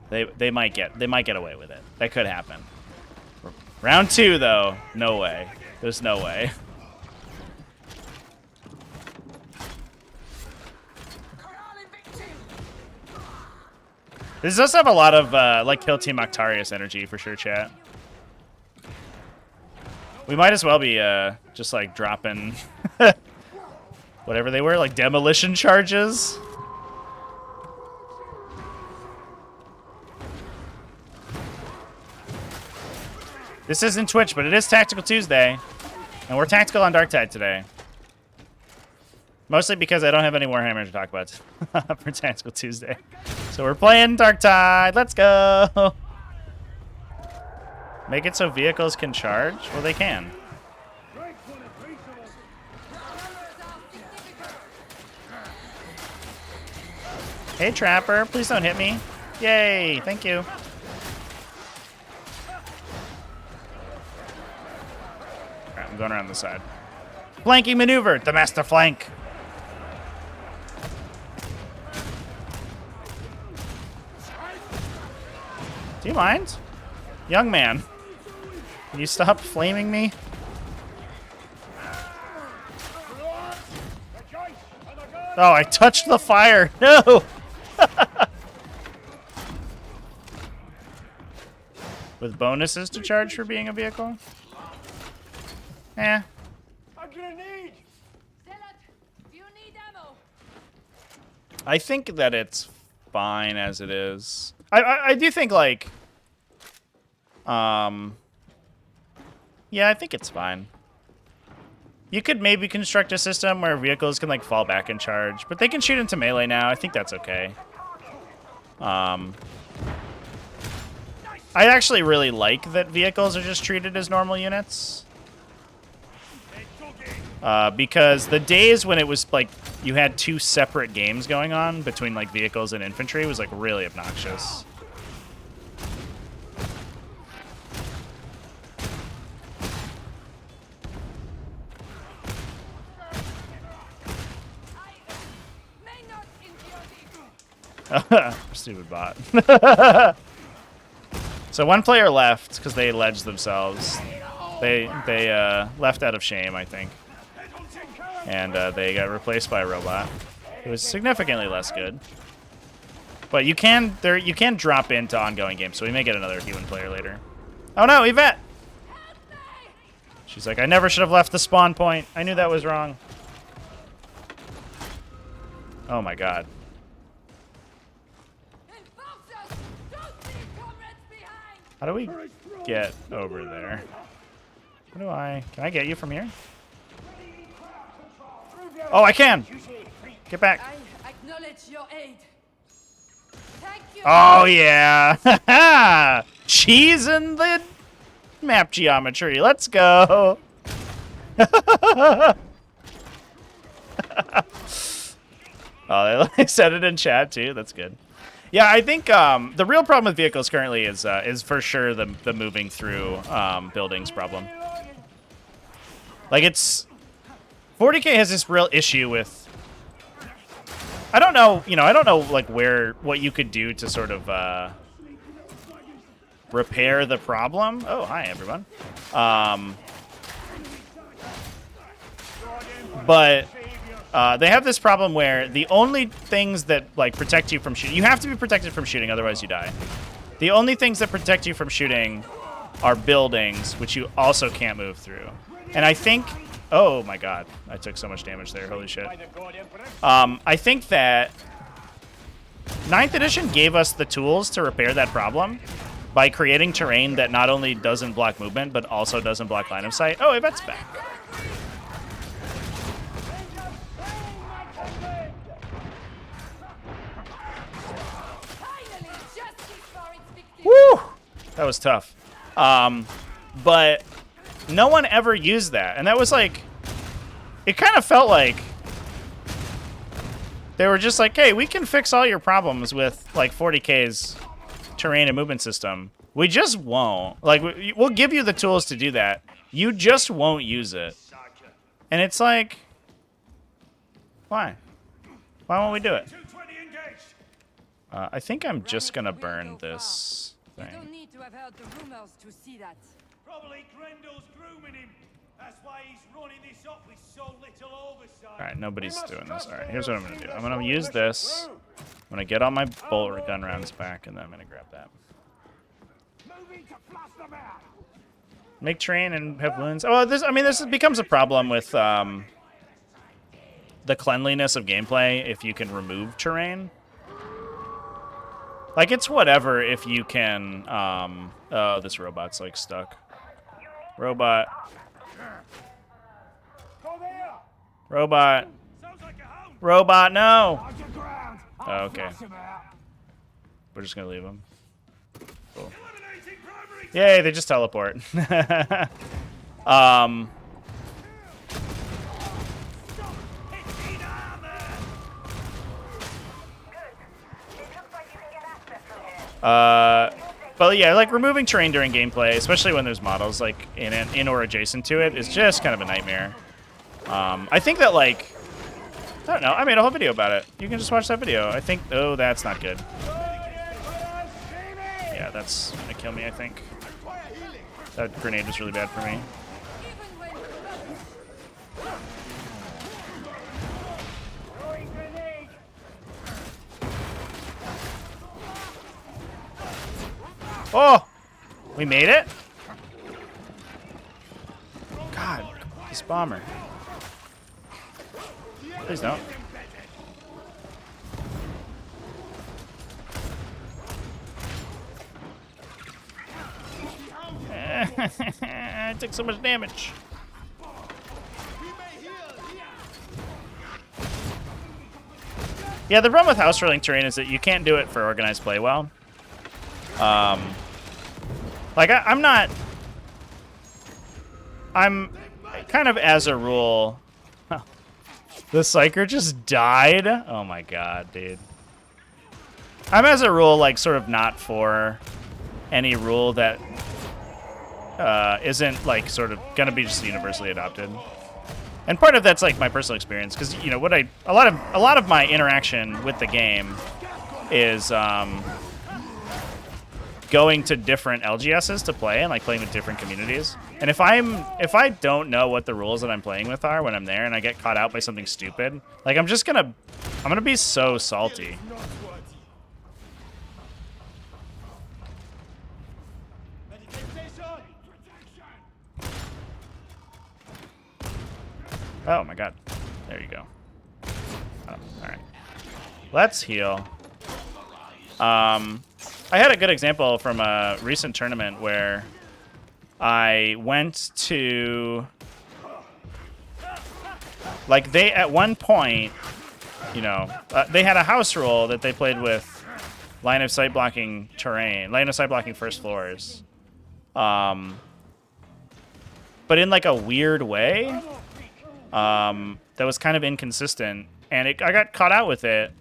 they might get away with it. That could happen. Round 2 though, no way. There's no way. This does have a lot of like Kill Team Octarius energy for sure, chat. We might as well be just like dropping whatever they were, like demolition charges. This isn't Twitch, but it is Tactical Tuesday, and we're tactical on Darktide today. Mostly because I don't have any Warhammer to talk about for Tactical Tuesday. So we're playing Darktide. Let's go. Make it so vehicles can charge? Well, they can. Hey, Trapper. Please don't hit me. Yay. Thank you. All right, I'm going around the side. Flanking maneuver. The master flank. Do you mind? Young man, can you stop flaming me? Oh, I touched the fire. No! With bonuses to charge for being a vehicle? Eh. I'm gonna need. Do you need ammo? I think that it's fine as it is. I do think, like... Yeah, I think it's fine. You could maybe construct a system where vehicles can, like, fall back and charge. But they can shoot into melee now. I think that's okay. I actually really like that vehicles are just treated as normal units. Because the days when it was, like, you had 2 separate games going on between, like, vehicles and infantry was, like, really obnoxious. Stupid bot. So one player left because they ledged themselves. They left out of shame, I think. And they got replaced by a robot. It was significantly less good. But you can drop into ongoing games, so we may get another human player later. Oh no, Yvette! She's like, I never should have left the spawn point. I knew that was wrong. Oh my god. How do we get over there? How do I... Can I get you from here? Oh, I can! Get back. I acknowledge your aid. Thank you. Oh, yeah. Cheese in the map geometry. Let's go. Oh, they said it in chat, too. That's good. Yeah, I think the real problem with vehicles currently is for sure the moving through buildings problem. Like, it's... 40k has this real issue with... I don't know, I don't know, like, what you could do to sort of repair the problem. Oh, hi, everyone. But they have this problem where the only things that, like, protect you from shooting... You have to be protected from shooting, otherwise you die. The only things that protect you from shooting are buildings, which you also can't move through. And I think... Oh, my God. I took so much damage there. Holy shit. I think that 9th edition gave us the tools to repair that problem by creating terrain that not only doesn't block movement, but also doesn't block line of sight. Oh, Yvette's back. Woo! That was tough. But no one ever used that. And that was like... It kind of felt like... They were just like, hey, we can fix all your problems with, like, 40k's terrain and movement system. We just won't. Like, we'll give you the tools to do that. You just won't use it. And it's like... Why? Why won't we do it? I think I'm just gonna burn this thing. You don't need to have heard the rumors to see that. Probably Grendel's grooming him. That's why he's running this up with so little oversight. Alright, nobody's doing this. Alright, here's what I'm gonna do. I'm gonna use this. I'm gonna get all my bolt gun rounds back, and then I'm gonna grab that. Make terrain and have wounds. Oh, this becomes a problem with the cleanliness of gameplay if you can remove terrain. Like, it's whatever if you can... oh, this robot's, like, stuck. Robot. Robot. Robot, no! Oh, okay. We're just gonna leave him. Cool. Yay, they just teleport. But yeah, like, removing terrain during gameplay, especially when there's models, like, in or adjacent to it, is just kind of a nightmare. I think that, like... I don't know, I made a whole video about it. You can just watch that video. I think... Oh, that's not good. Yeah, that's gonna kill me, I think. That grenade was really bad for me. Oh! We made it? God, this bomber. Please don't. I took so much damage. Yeah, the problem with house rolling terrain is that you can't do it for organized play well. Like, I'm kind of, as a rule... The Psyker just died? Oh my god, dude. I'm, as a rule, like, sort of not for any rule that isn't, like, sort of gonna be just universally adopted. And part of that's, like, my personal experience, because, you know, a lot of my interaction with the game is, going to different LGSs to play and, like, playing with different communities. And if I don't know what the rules that I'm playing with are when I'm there and I get caught out by something stupid, like, I'm gonna be so salty. Oh my god. There you go. Oh, alright. Let's heal. I had a good example from a recent tournament where I went to, like, they at one point, you know, they had a house rule that they played with line of sight blocking terrain, line of sight blocking first floors, but in like a weird way, that was kind of inconsistent, and I got caught out with it.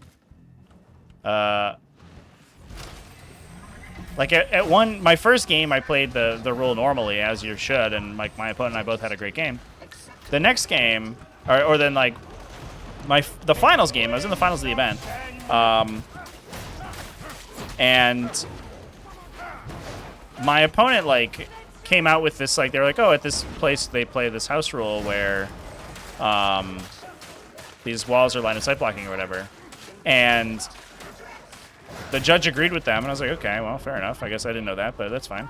Like at my first game, I played the rule normally, as you should, and like my opponent and I both had a great game. The next game, or then like the finals game, I was in the finals of the event, and my opponent like came out with this, like, they were like, oh, at this place they play this house rule where these walls are line of sight blocking or whatever, and the judge agreed with them, and I was like, okay, well, fair enough. I guess I didn't know that, but that's fine.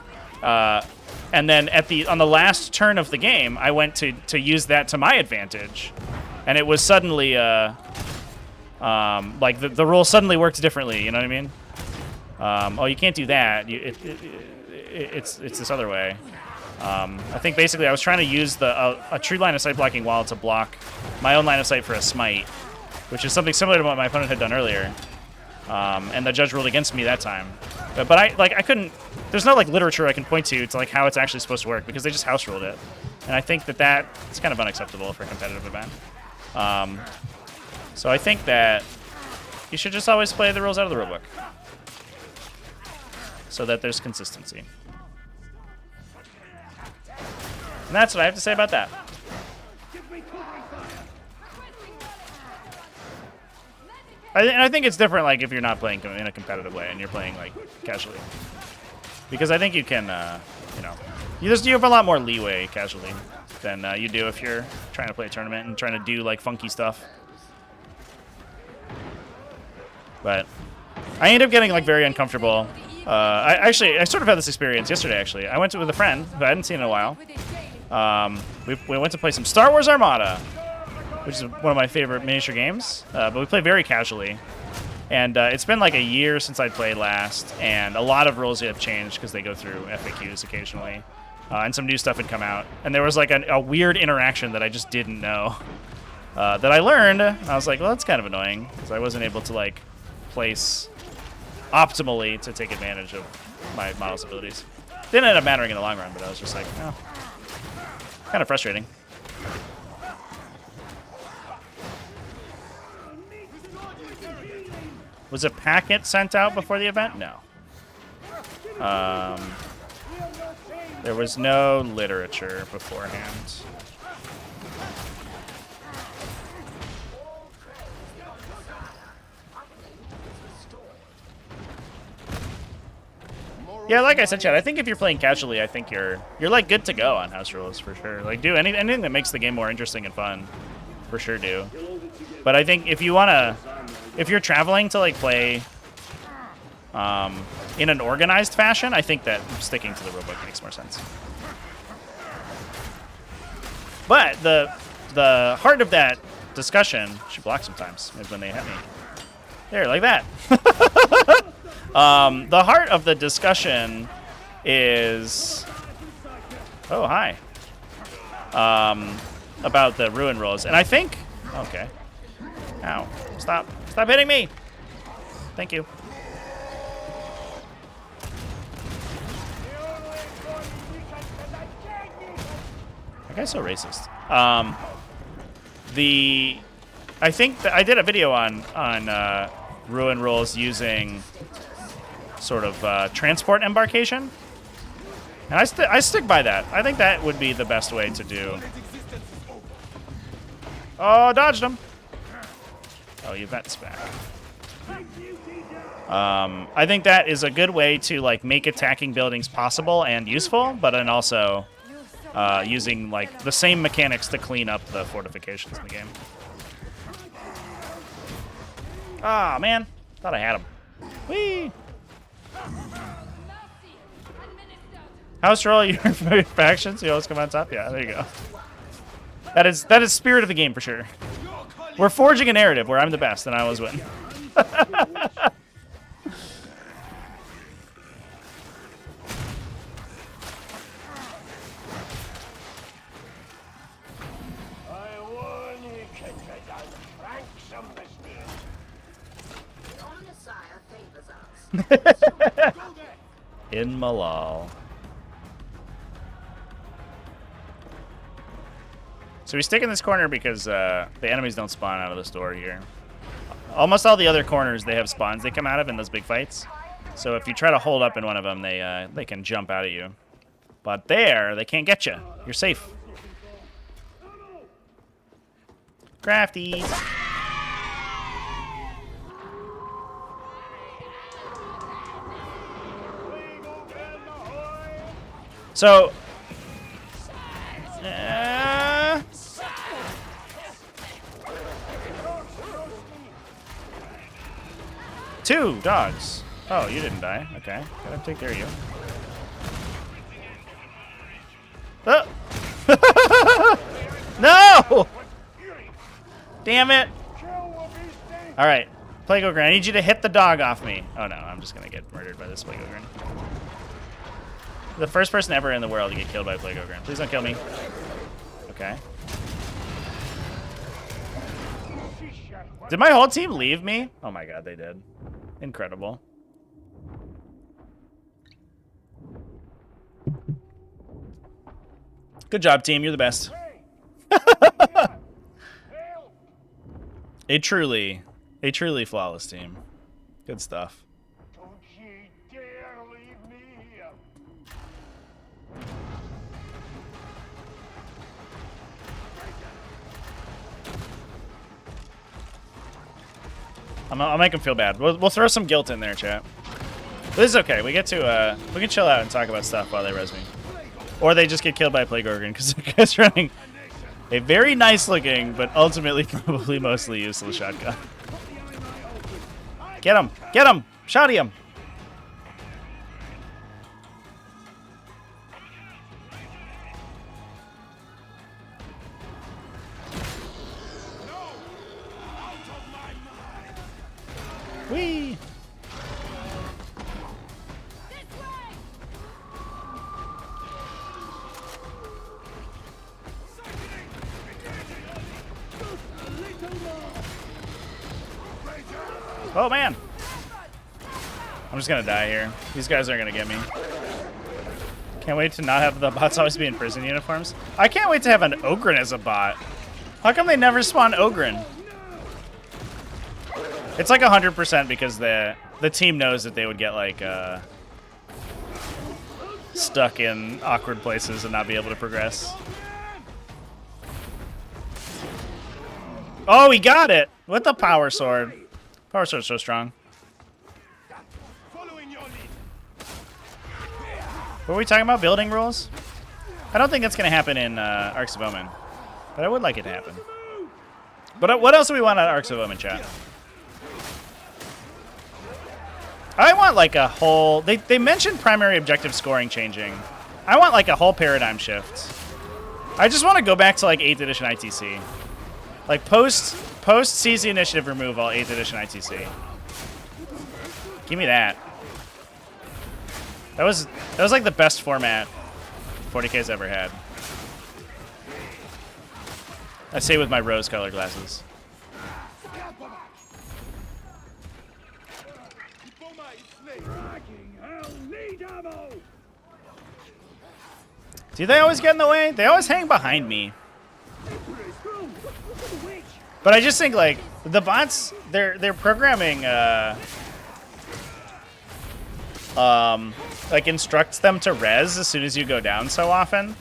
And then on the last turn of the game, I went to use that to my advantage, and it was suddenly like the rule suddenly worked differently. You know what I mean? Oh, you can't do that. It's this other way. I think basically I was trying to use a true line of sight blocking wall to block my own line of sight for a smite, which is something similar to what my opponent had done earlier. And the judge ruled against me that time. But I couldn't, there's no like literature I can point to like how it's actually supposed to work, because they just house ruled it. And I think that's kind of unacceptable for a competitive event. So I think that you should just always play the rules out of the rulebook, so that there's consistency. And that's what I have to say about that. I think it's different, like, if you're not playing in a competitive way and you're playing, like, casually. Because I think you can, you know, you have a lot more leeway casually than you do if you're trying to play a tournament and trying to do, like, funky stuff. But I ended up getting, like, very uncomfortable. I sort of had this experience yesterday, actually. I went with a friend who I hadn't seen in a while. We went to play some Star Wars Armada, which is one of my favorite miniature games, but we play very casually. And it's been like a year since I played last, and a lot of rules have changed because they go through FAQs occasionally, and some new stuff had come out. And there was like a weird interaction that I just didn't know that I learned, and I was like, well, that's kind of annoying, because I wasn't able to like place optimally to take advantage of my model's abilities. Didn't end up mattering in the long run, but I was just like, oh, kind of frustrating. Was a packet sent out before the event? No. There was no literature beforehand. Yeah, like I said, Chad, I think if you're playing casually, I think you're like good to go on house rules for sure. Like, do anything that makes the game more interesting and fun, for sure do. But I think if you're traveling to like play in an organized fashion, I think that sticking to the rulebook makes more sense. But the heart of that discussion, she blocks sometimes, is when they hit me. There, like that. The heart of the discussion is, oh, hi, about the ruin rules. And I think, okay, ow, stop hitting me. Thank you. That guy's so racist. I think that I did a video on ruin rules using sort of transport embarkation, and I stick by that. I think that would be the best way to do. Oh, dodged him. Oh, Yvette's back. I think that is a good way to like make attacking buildings possible and useful, but then also using like the same mechanics to clean up the fortifications in the game. Ah, man, thought I had him. Whee! House roll your factions. You always come on top. Yeah, there you go. That is spirit of the game for sure. We're forging a narrative where I'm the best and I always win. In Malal. So we stick in this corner because the enemies don't spawn out of this door here. Almost all the other corners, they have spawns they come out of in those big fights. So if you try to hold up in one of them, they can jump out at you. But there, they can't get you. You're safe. Crafties. So, 2 dogs. Oh, you didn't die. Okay, gotta take care of you. Oh. No! Damn it! All right, Plague Ogre, I need you to hit the dog off me. Oh no, I'm just gonna get murdered by this Plague Ogre. The first person ever in the world to get killed by a Plague Ogre. Please don't kill me. Okay. Did my whole team leave me? Oh my god, they did. Incredible. Good job, team. You're the best. A truly flawless team. Good stuff. Don't ye dare leave me here. I'll make him feel bad. We'll throw some guilt in there, chat. But this is okay. We get to we can chill out and talk about stuff while they res me, or they just get killed by a Plague Ogre because the guy's running a very nice looking, but ultimately probably mostly useless shotgun. Get him! Get him! Shotty him! Whee! Oh man! I'm just gonna die here. These guys aren't gonna get me. Can't wait to not have the bots always be in prison uniforms. I can't wait to have an Ogryn as a bot. How come they never spawn Ogryn? It's like 100% because the team knows that they would get like stuck in awkward places and not be able to progress. Oh, he got it with the power sword. Power sword's so strong. What were we talking about? Building rules? I don't think that's going to happen in Arcs of Omen, but I would like it to happen. But what else do we want on Arcs of Omen, chat? I want like a whole... They mentioned primary objective scoring changing. I want like a whole paradigm shift. I just want to go back to like 8th edition ITC. Like post CZ initiative removal, 8th edition ITC. Give me that. That was like the best format 40k's ever had. I say with my rose-colored glasses. Do they always get in the way? They always hang behind me. But I just think like the bots, they're programming like instructs them to res as soon as you go down so often.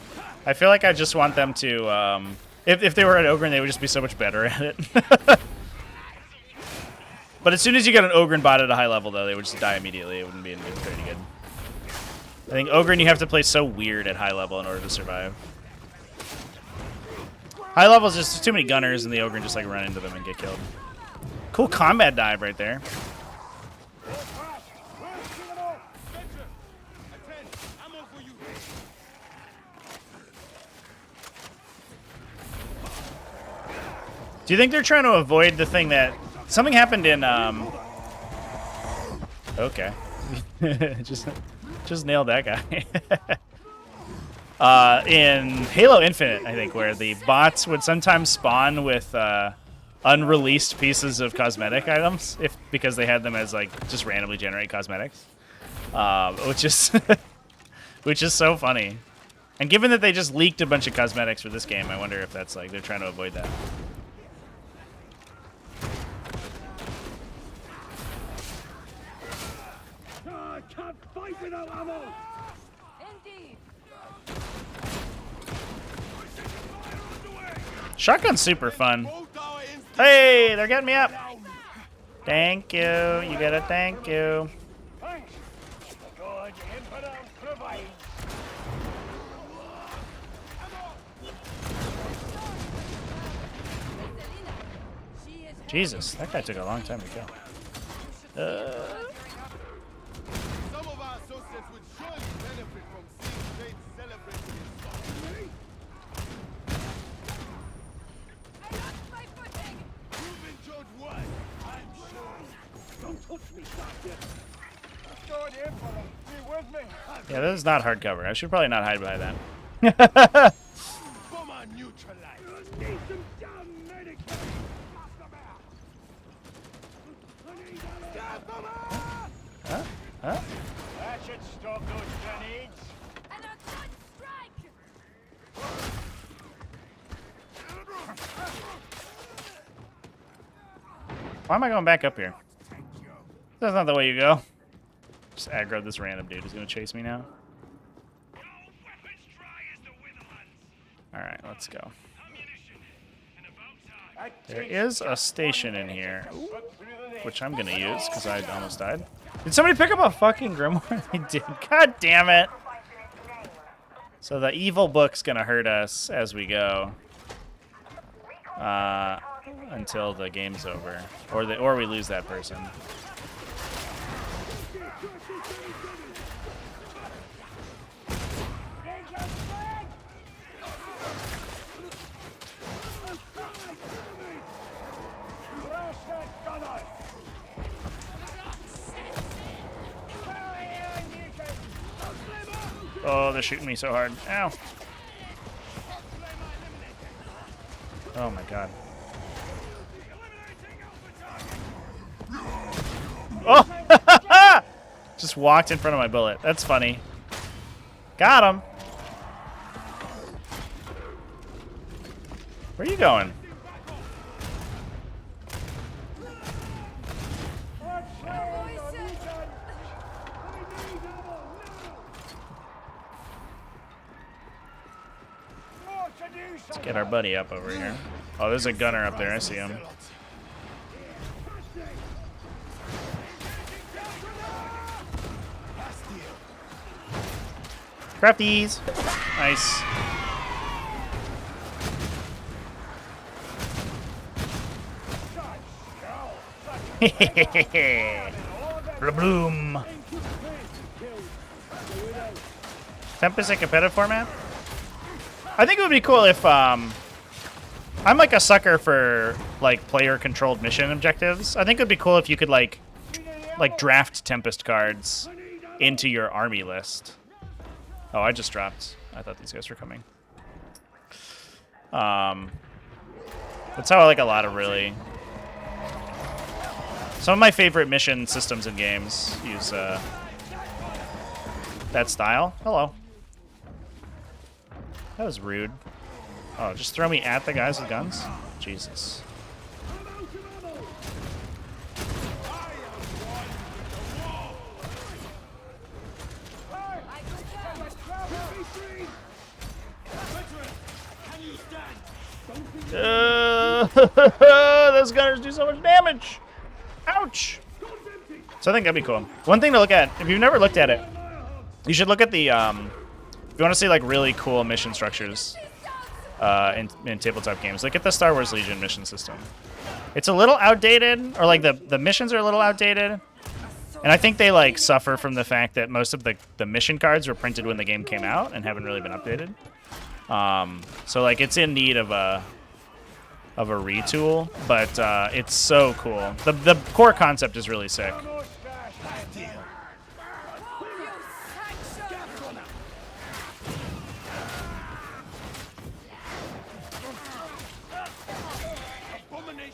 I feel like I just want them to if they were an Ogryn, they would just be so much better at it. But as soon as you get an Ogryn bot at a high level though, they would just die immediately. It wouldn't be very good. I think Ogryn you have to play so weird at high level in order to survive. High level is just too many gunners, and the Ogryn just like run into them and get killed. Cool combat dive right there. Do you think they're trying to avoid the thing that something happened in? Okay, just nailed that guy. In Halo Infinite, I think, where the bots would sometimes spawn with unreleased pieces of cosmetic items, because they had them as like just randomly generate cosmetics, which is which is so funny. And given that they just leaked a bunch of cosmetics for this game, I wonder if that's like they're trying to avoid that. Can't fight without ammo! Indeed. Shotgun's super fun. Hey, they're getting me up. Thank you. You got a thank you. Thanks! Good Emperor provides! She is Jesus, that guy took a long time to kill. Some of our associates would surely benefit from seeing Jade celebrating his success. I lost my footing. You've enjoyed what? I'm sure. Don't touch me, Doctor! Good Emperor, be with me! Yeah, this is not hardcover. I should probably not hide behind that. Bomber neutralized. Need some damn medicine! Blast them out! I need ammo! Huh? Huh? That should stop those grenades! And a good strike. Why am I going back up here? That's not the way you go. Just aggro this random dude who's gonna chase me now. Alright, let's go. There is a station in here, which I'm gonna use because I almost died. Did somebody pick up a fucking grimoire? They did. God damn it! So the evil book's gonna hurt us as we go, until the game's over, or we lose that person. Oh, they're shooting me so hard. Ow. Oh my god. Oh! Just walked in front of my bullet. That's funny. Got him. Where are you going? Let's get our buddy up over here. Oh, there's a gunner up there. I see him. Crafties. Nice. Bloom. Tempest in competitive format? I think it would be cool if I'm like a sucker for like player controlled mission objectives. I think it would be cool if you could like draft Tempest cards into your army list. Oh, I just dropped. I thought these guys were coming. That's how I like a lot of really. Some of my favorite mission systems in games use that style. Hello. That was rude. Oh, just throw me at the guys with guns? Jesus. Those gunners do so much damage. Ouch. So I think that'd be cool. One thing to look at, if you've never looked at it, you should look at the, if you want to see like really cool mission structures in tabletop games, look at the Star Wars Legion mission system. It's a little outdated, or like the missions are a little outdated. And I think they like suffer from the fact that most of the mission cards were printed when the game came out and haven't really been updated. So like it's in need of a retool, but it's so cool. The core concept is really sick.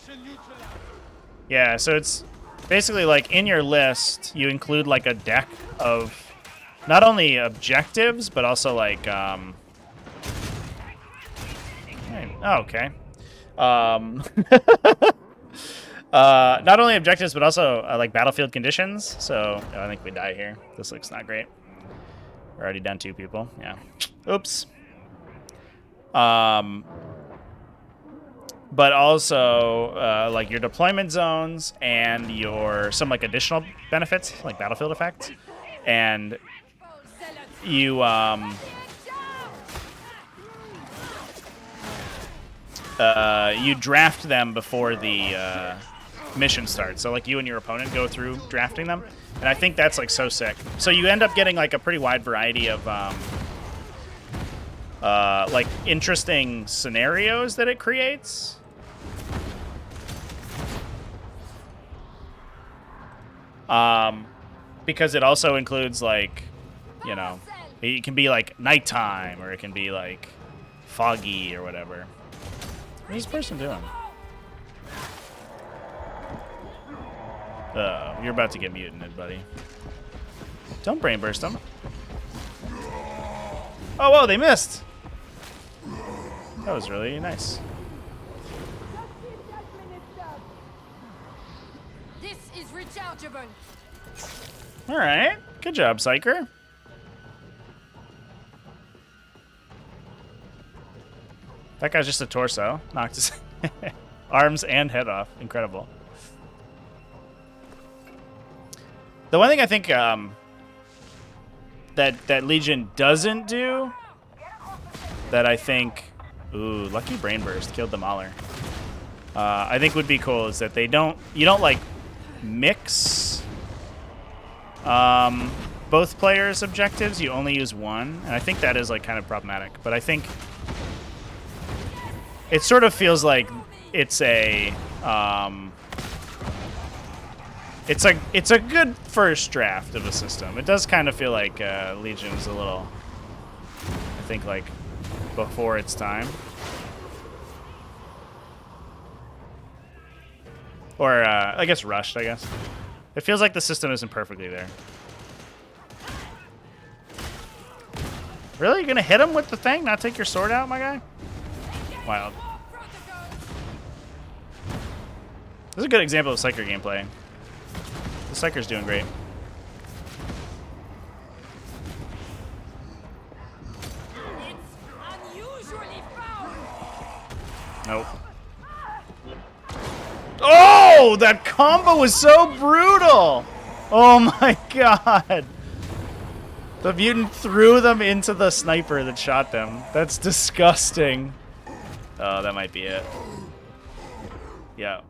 Mission neutralized. Yeah, so it's basically like in your list, you include like a deck of not only objectives, but also like, oh, okay. Not only objectives, but also like battlefield conditions. So I think we die here. This looks not great. We're already down 2 people. Yeah. Oops. But also like your deployment zones and your some like additional benefits like battlefield effects, and you you draft them before the mission starts. So like you and your opponent go through drafting them, and I think that's like so sick. So you end up getting like a pretty wide variety of like interesting scenarios that it creates. Because it also includes like, you know, it can be like nighttime or it can be like foggy or whatever. What is this person doing? You're about to get mutinied, buddy. Don't brain burst them. Oh, whoa, they missed. That was really nice. This is rechargeable. All right. Good job, Psyker. That guy's just a torso. Knocked his arms and head off. Incredible. The one thing I think that Legion doesn't do, that I think, ooh, lucky brain burst killed the Mauler. I think would be cool is that you don't like mix both players' objectives. You only use one, and I think that is like kind of problematic. But I think it sort of feels like it's a it's a good first draft of a system. It does kind of feel like Legion is a little, I think, like before its time. Or I guess rushed, I guess. It feels like the system isn't perfectly there. Really? You're gonna hit him with the thing? Not take your sword out, my guy? Wild. This is a good example of Psyker gameplay. The Psyker's doing great. Nope. Oh, that combo was so brutal! Oh my god. The mutant threw them into the sniper that shot them. That's disgusting. Oh, that might be it. Yeah.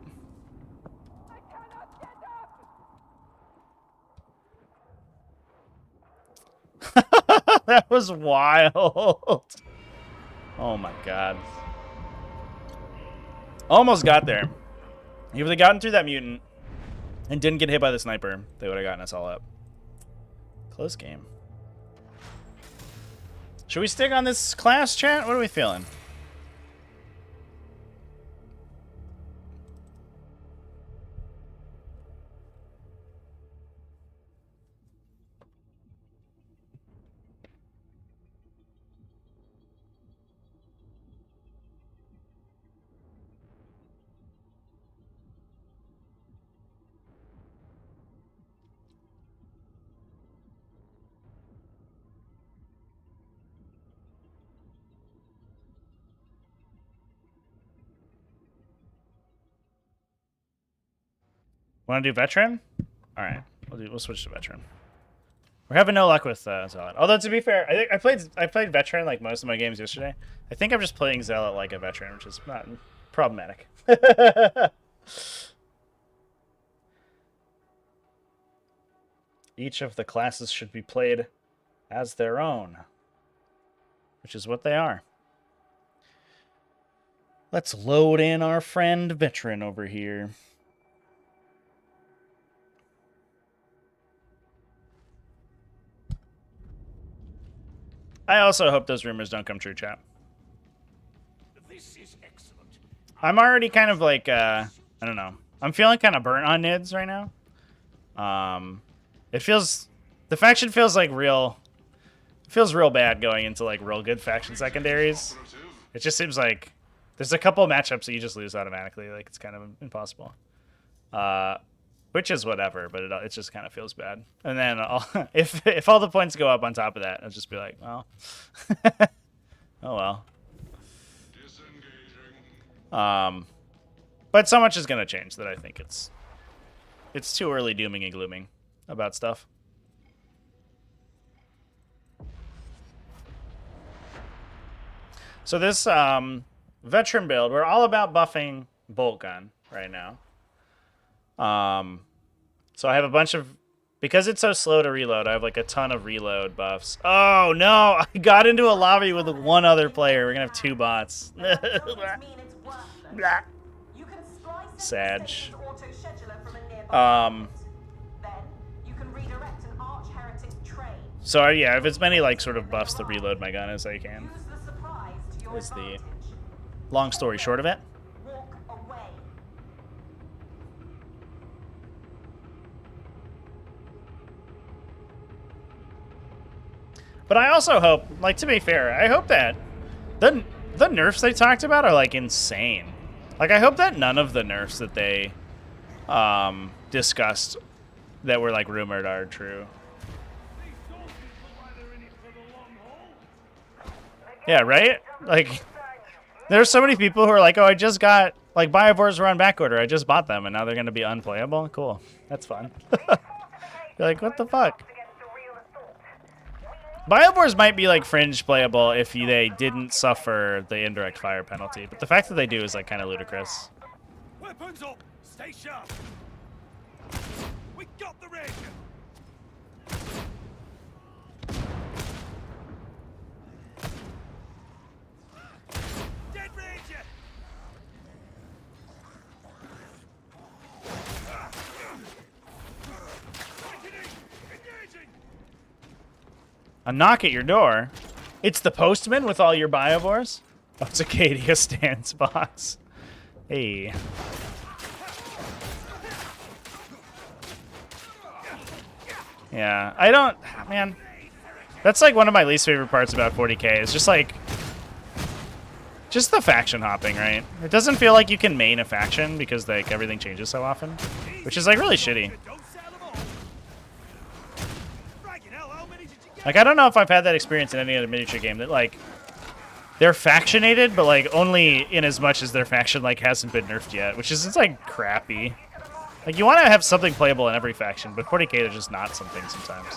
That was wild. Oh my god. Almost got there. If they gotten through that mutant and didn't get hit by the sniper, they would have gotten us all up. Close game. Should we stick on this class, chat? What are we feeling? Want to do veteran? All right, we'll switch to veteran. We're having no luck with Zealot. Although to be fair, I think I played veteran like most of my games yesterday. I think I'm just playing Zealot like a veteran, which is not problematic. Each of the classes should be played as their own, which is what they are. Let's load in our friend veteran over here. I also hope those rumors don't come true, chat. This is excellent. I'm already kind of like I don't know. I'm feeling kind of burnt on NIDS right now. The faction feels like real. It feels real bad going into like real good faction secondaries. It just seems like there's a couple of matchups that you just lose automatically. Like it's kind of impossible. Which is whatever, but it just kind of feels bad. And then if all the points go up on top of that, I'll just be like, well, oh well. But so much is gonna change that I think it's too early dooming and glooming about stuff. So this veteran build, we're all about buffing bolt gun right now. So I have a bunch of, because it's so slow to reload, I have like a ton of reload buffs. Oh no, I got into a lobby with one other player. We're gonna have 2 bots. Blah. Sag. So yeah, I have as many like sort of buffs to reload my gun as I can. Is the long story short of it. But I also hope, like, to be fair, I hope that the nerfs they talked about are like insane. Like, I hope that none of the nerfs that they discussed that were like rumored are true. Yeah, right? Like, there's so many people who are like, oh, I just got, like, Biovores were on backorder. I just bought them, and now they're going to be unplayable? Cool. That's fun. You're like, what the fuck? Biovores might be, like, fringe playable if they didn't suffer the indirect fire penalty, but the fact that they do is, like, kind of ludicrous. Weapons up! Stay sharp! We got the ring! Dead Ranger! Engaging! A knock at your door? It's the postman with all your Biovores? Oh, it's Acadia Stance box. Hey. Yeah, I don't, man. That's like one of my least favorite parts about 40k is just like, just the faction hopping, right? It doesn't feel like you can main a faction because like everything changes so often, which is like really shitty. Like, I don't know if I've had that experience in any other miniature game that like, they're factionated, but like only in as much as their faction like hasn't been nerfed yet, which is, it's like crappy. Like, you want to have something playable in every faction, but 40k there's just not something sometimes.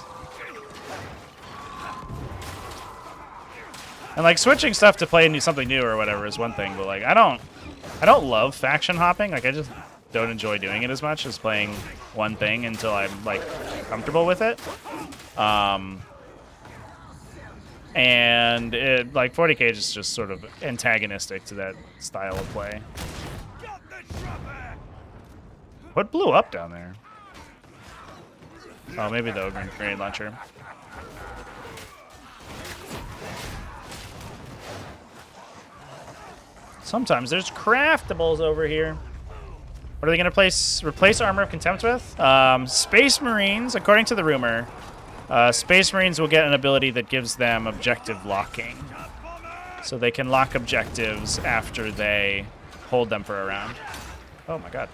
And like switching stuff to play something new or whatever is one thing, but like I don't love faction hopping. Like, I just don't enjoy doing it as much as playing one thing until I'm like comfortable with it. And it, like 40k is just sort of antagonistic to that style of play. What blew up down there? Oh, maybe the Ogre grenade launcher. Sometimes there's craftables over here. What are they going to replace Armor of Contempt with? Space Marines, according to the rumor. Space Marines will get an ability that gives them objective locking. So they can lock objectives after they hold them for a round. Oh my god.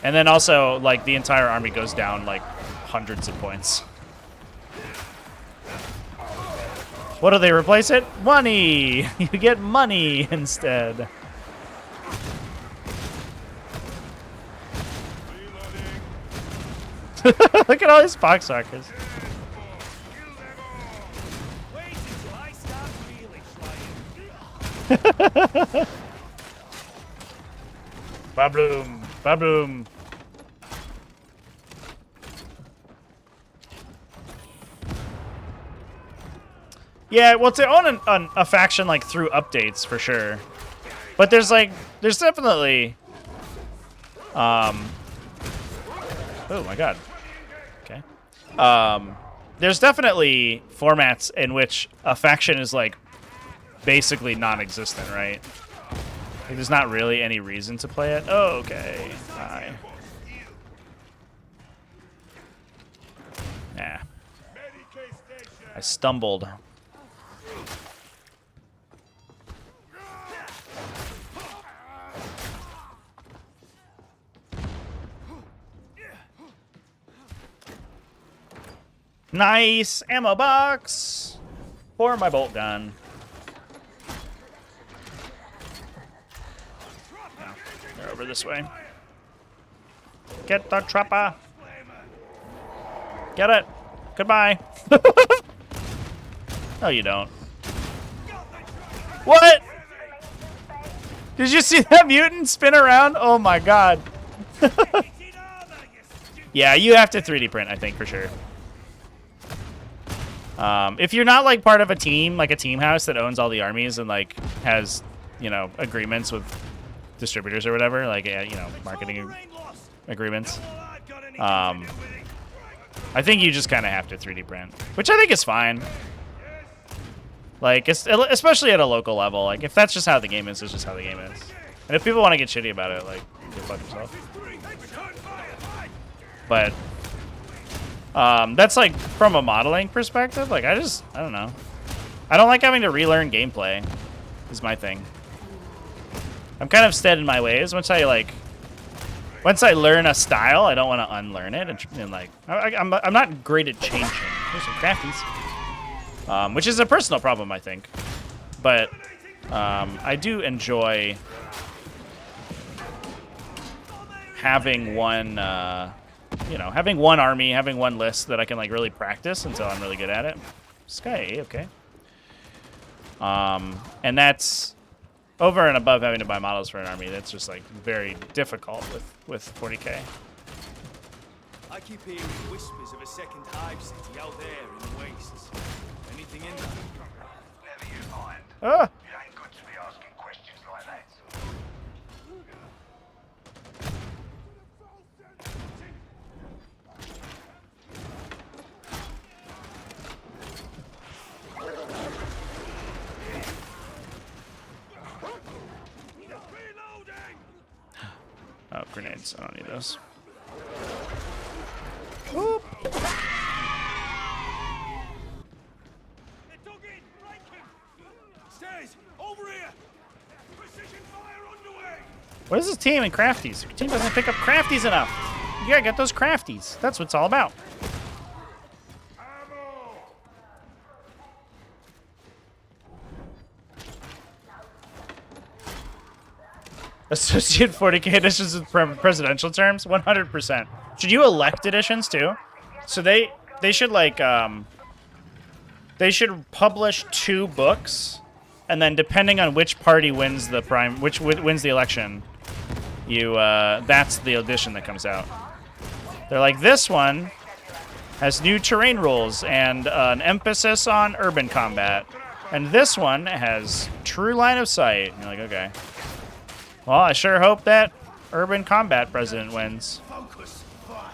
And then also, like, the entire army goes down, like, hundreds of points. What do they replace it? Money! You get money instead. Look at all these poxwhackers. Babloom! Babloom! Yeah, well, to own a faction like through updates for sure, but there's definitely, oh my god, okay, there's definitely formats in which a faction is like basically non-existent, right? Like, there's not really any reason to play it. Oh, okay. Bye. Nah. I stumbled. Nice ammo box for my bolt gun. Yeah, they're over this way. Get the trapper. Get it. Goodbye. No, you don't. What? Did you see that mutant spin around? Oh my god. Yeah, you have to 3D print, I think, for sure. If you're not like part of a team, like a team house that owns all the armies and like has, you know, agreements with distributors or whatever, like, you know, marketing agreements, I think you just kind of have to 3D print, which I think is fine. Like, especially at a local level. Like, if that's just how the game is, it's just how the game is. And if people want to get shitty about it, like, go fuck yourself. But that's like from a modeling perspective. Like, I don't know. I don't like having to relearn gameplay. Is my thing. I'm kind of set in my ways. Once I learn a style, I don't want to unlearn it. And like, I'm not great at changing. There's some crafties, which is a personal problem, I think. But I do enjoy having one, you know, having one army, having one list that I can like really practice until I'm really good at it. Sky, okay. And that's over and above having to buy models for an army. That's just like very difficult with 40k. I keep hearing whispers of a second hive city out there in the wastes. Anything in there? Never you mind. Ah! It ain't good to be asking questions like that. Oh, grenades. I don't need those. Whoop. Stairs, over here. Precision fire underway. What is this team and crafties? Your team doesn't pick up crafties enough. You gotta get those crafties. That's what it's all about. Associate 40k editions with presidential terms? 100%. Should you elect editions too? So they should like they should publish 2 books, and then depending on which party wins the wins the election, you that's the edition that comes out. They're like, this one has new terrain rules and an emphasis on urban combat, and this one has true line of sight. And you're like, okay. Well, I sure hope that urban combat president wins. Focus. Fire.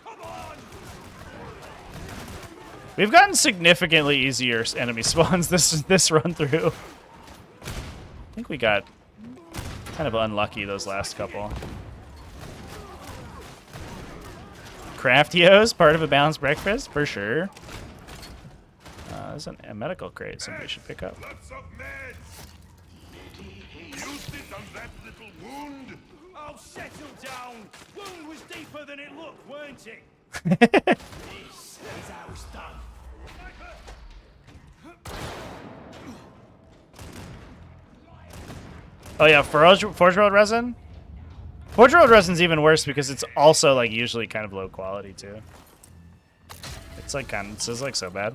Come on. We've gotten significantly easier enemy spawns this run through. I think we got kind of unlucky those last couple. Craftios, part of a balanced breakfast, for sure. There's a medical crate somebody should pick up. Lots of meds. Used it on that little wound. Oh, settle down. Wound was deeper than it looked, weren't it? This is how it's done. Oh yeah, Forge World resin? Forge World resin's even worse because it's also like usually kind of low quality too. It's like it's like so bad.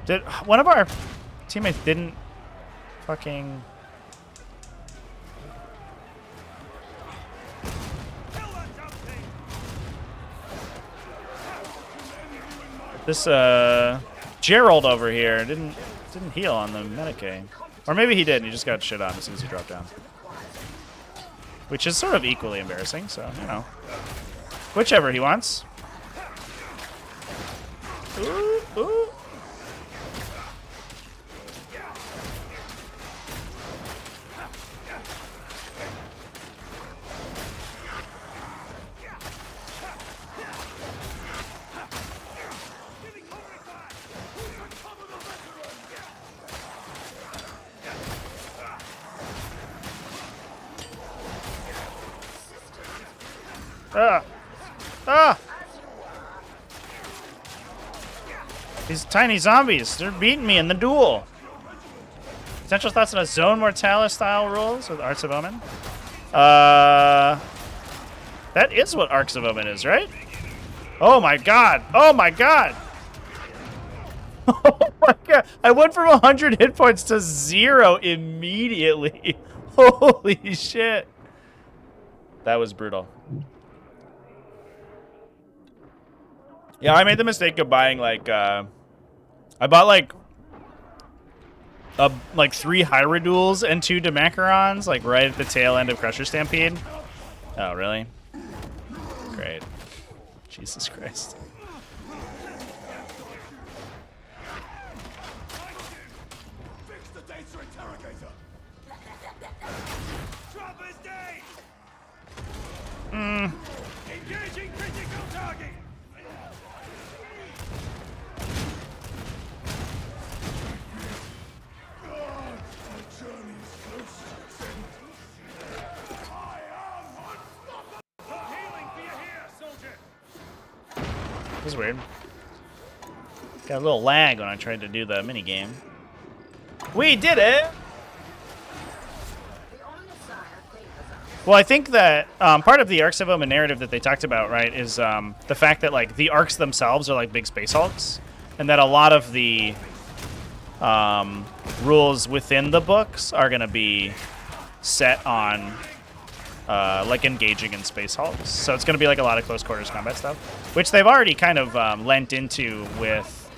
Did one of our teammates didn't fucking this Gerald over here didn't heal on the Medicaid. Or maybe he did and he just got shit on as soon as he dropped down. Which is sort of equally embarrassing, so you know. Whichever he wants. Ooh, ooh. Ah! Ah! These tiny zombies, they're beating me in the duel. Potential thoughts on a Zone Mortalis style rules with Arts of Omen? That is what Arcs of Omen is, right? Oh my god! Oh my god! Oh my god! I went from 100 hit points to 0 immediately. Holy shit. That was brutal. Yeah, I made the mistake of buying like I bought like 3 Hyrule and 2 Demacarons like right at the tail end of Crusher Stampede. Oh, really? Great. Jesus Christ. Fix the data interrogator. Trapper's day! Hmm. Engaging critical target! Healing for you here, soldier! This is weird. Got a little lag when I tried to do the minigame. We did it! Well, I think that part of the Arcs of Omen narrative that they talked about, right, is the fact that like the arcs themselves are like big space hulks, and that a lot of the rules within the books are going to be set on like engaging in space hulks. So it's going to be like a lot of close quarters combat stuff, which they've already kind of lent into with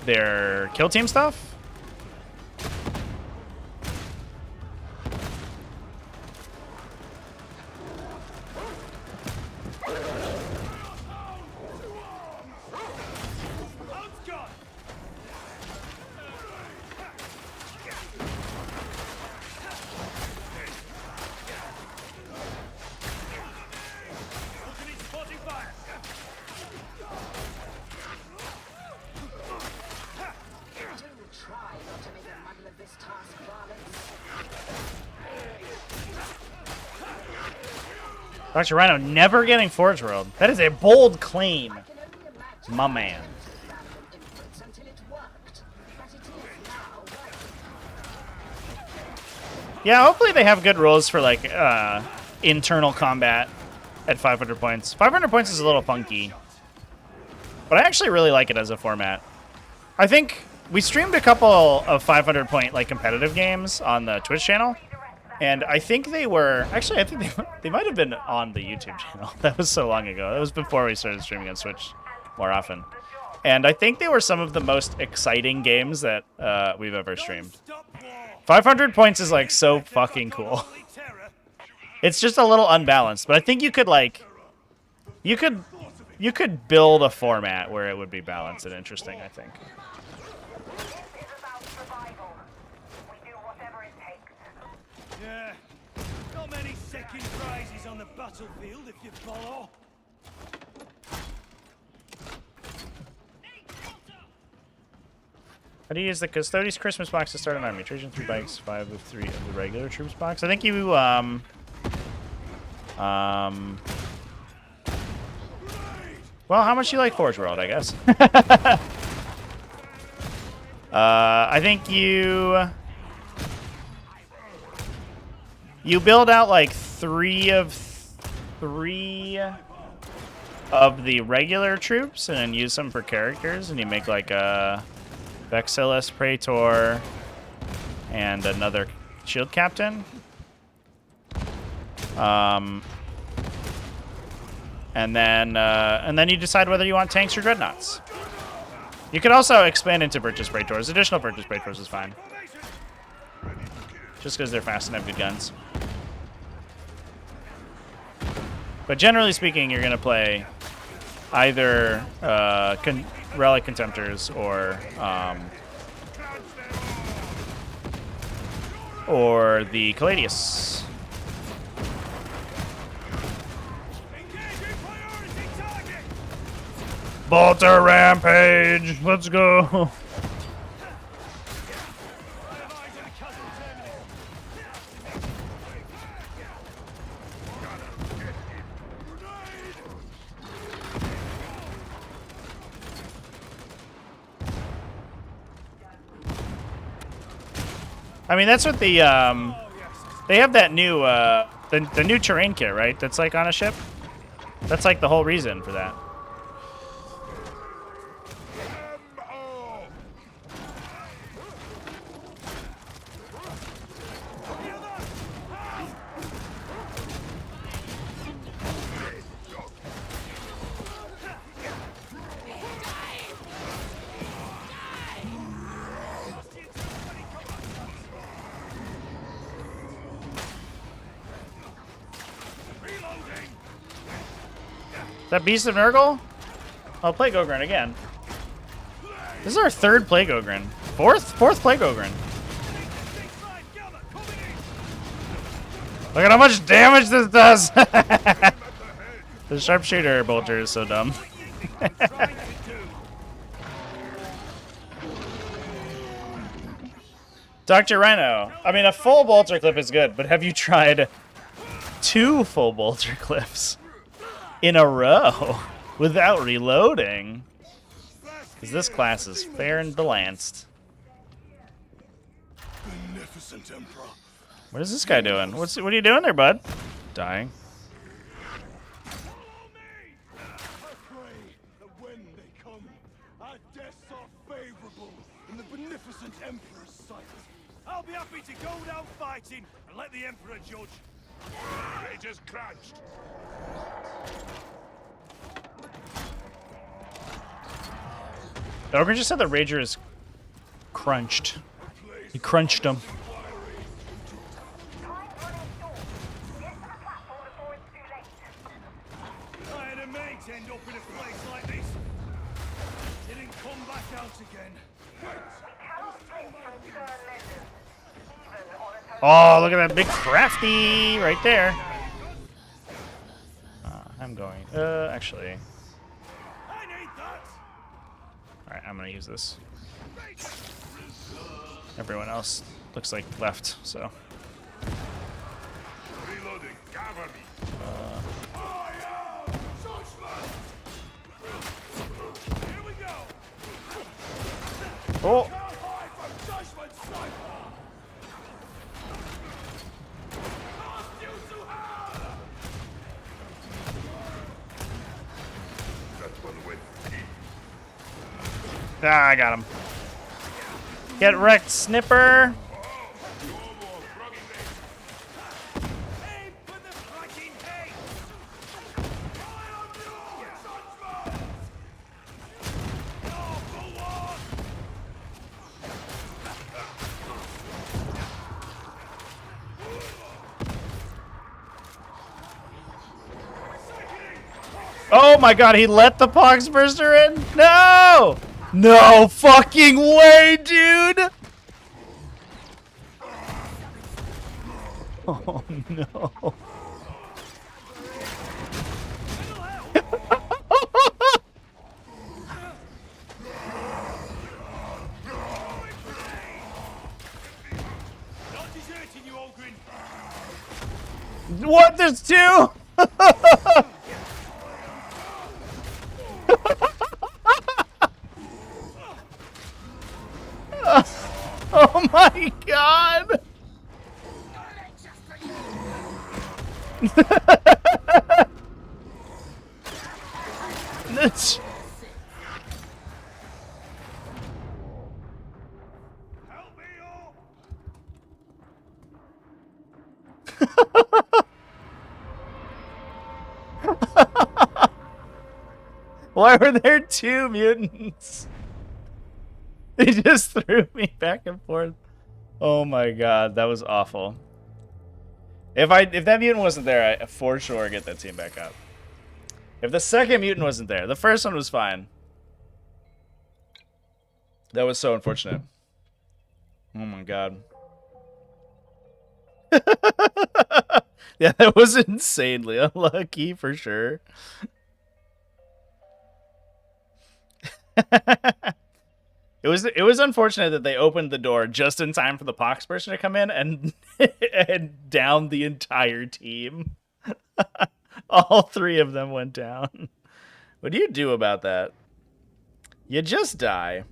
their kill team stuff. Dr. Rhino never getting Forge World. That is a bold claim, my man. Yeah, hopefully they have good rules for like internal combat at 500 points. 500 points is a little funky, but I actually really like it as a format. I think we streamed a couple of 500 point like competitive games on the Twitch channel. And I think they were, actually I think they might have been on the YouTube channel. That was so long ago. That was before we started streaming on Switch more often. And I think they were some of the most exciting games that we've ever streamed. 500 points is like so fucking cool. It's just a little unbalanced, but I think you could like, you could build a format where it would be balanced and interesting, I think. Yeah, not many second prizes on the battlefield if you follow. How do you use the Custodes Christmas box to start an army? Trajan 3 bikes, 5 of 3 of the regular troops box. I think you, well, how much do you like Forge World, I guess? I think you build out like 3 of the regular troops and then use them for characters, and you make like a Vexillus Praetor and another shield captain. And then you decide whether you want tanks or dreadnoughts. You could also expand into Virtus Praetors. Additional Virtus Praetors is fine, just because they're fast and have good guns. But generally speaking, you're going to play either relic contemptors or the Caladius. Bolter Rampage! Let's go! I mean, that's what the they have that new the new terrain kit, right? That's like on a ship. That's like the whole reason for that. Is that Beast of Nurgle? I'll play Gogren again. This is our third Plague Ogren. Fourth Plague Ogren. Look at how much damage this does! The Sharpshooter Bolter is so dumb. Dr. Rhino. I mean, a full Bolter clip is good, but have you tried 2 full Bolter clips in a row without reloading? Because this class is fair and balanced. Beneficent Emperor. What is this guy doing? What are you doing there, bud? Dying. I pray that when they come, our deaths are favorable in the beneficent Emperor's sight. I'll be happy to go down fighting and let the Emperor judge. Rages crunched. The Ogre just said the Rager is crunched. He crunched him. I had a mate end up in a place like this. Didn't come back out again. Oh, look at that big crafty right there. I'm going. Actually. I need that. Alright, I'm gonna use this. Everyone else looks like left, so. Reloading. Cover me. Here we go. Oh! Ah, I got him. Get wrecked, Snipper! Aim for the fucking head. Oh my god, he let the Poxburster in? No! No fucking way, dude! Oh no. Not deserting you, Ogren. What? There's 2? Oh my god! That's... Help me up. Why were there 2 mutants? They just threw me back and forth. Oh my god, that was awful. If that mutant wasn't there, I for sure get that team back up. If the second mutant wasn't there, the first one was fine. That was so unfortunate. Oh my god. Yeah, that was insanely unlucky for sure. It was unfortunate that they opened the door just in time for the pox person to come in and and down the entire team. All three of them went down. What do you do about that? You just die.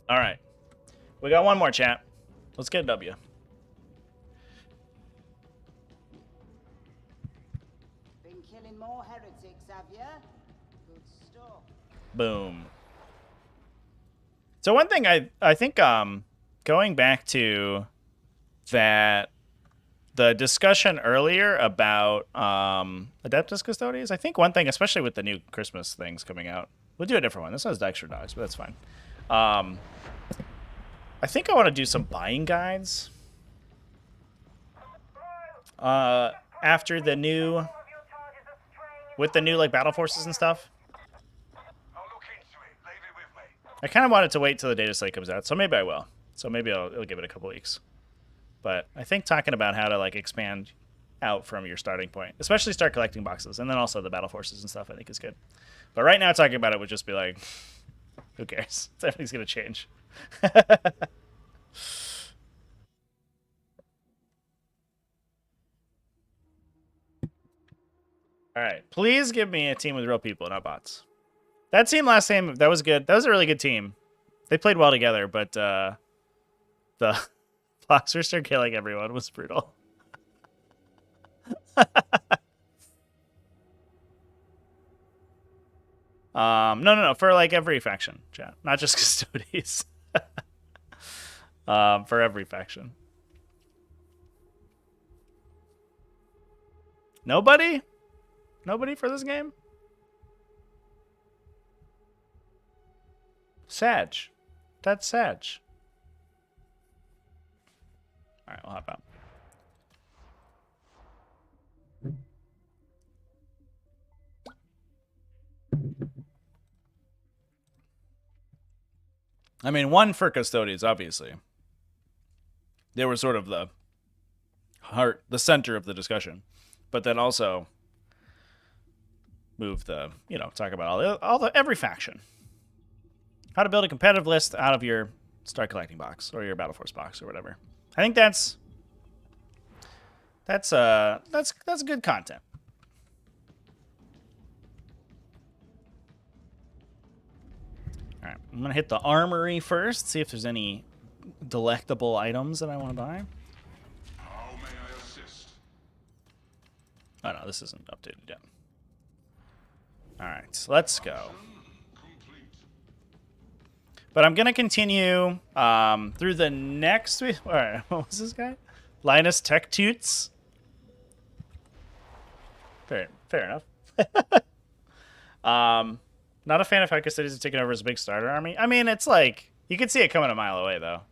All right. We got one more, chat. Let's get a W. Been killing more heretics, have ya? Good stuff. Boom. So one thing I think going back to that the discussion earlier about Adeptus Custodes, I think one thing, especially with the new Christmas things coming out, we'll do a different one. This has extra dogs, but that's fine. I think I want to do some buying guides after the new, with the new like battle forces and stuff. I kind of wanted to wait till the data slate comes out, so maybe I will. So maybe I'll give it a couple weeks. But I think talking about how to like expand out from your starting point, especially start collecting boxes, and then also the battle forces and stuff, I think is good. But right now talking about it would just be like, who cares? Everything's gonna change. All right, please give me a team with real people, not bots. That team last time, that was good. That was a really good team. They played well together, but the Boxers killing everyone was brutal. No, for like every faction, chat, not just Custodes. For every faction. Nobody? Nobody for this game? Sag. That's Sag. Alright, we'll hop out. I mean, one for Custodes, obviously. They were sort of the heart, the center of the discussion. But then also move the, you know, talk about every faction. How to build a competitive list out of your start collecting box or your Battle Force box or whatever. I think that's good content. All right, I'm gonna hit the armory first, see if there's any delectable items that I want to buy. How may I assist? Oh no, this isn't updated yet. All right, let's go. But I'm gonna continue through the next week. All right, what was this guy? Linus Tech Toots. Fair enough. Not a fan of how Custodes have taken over as a big starter army. I mean, it's like you can see it coming a mile away though.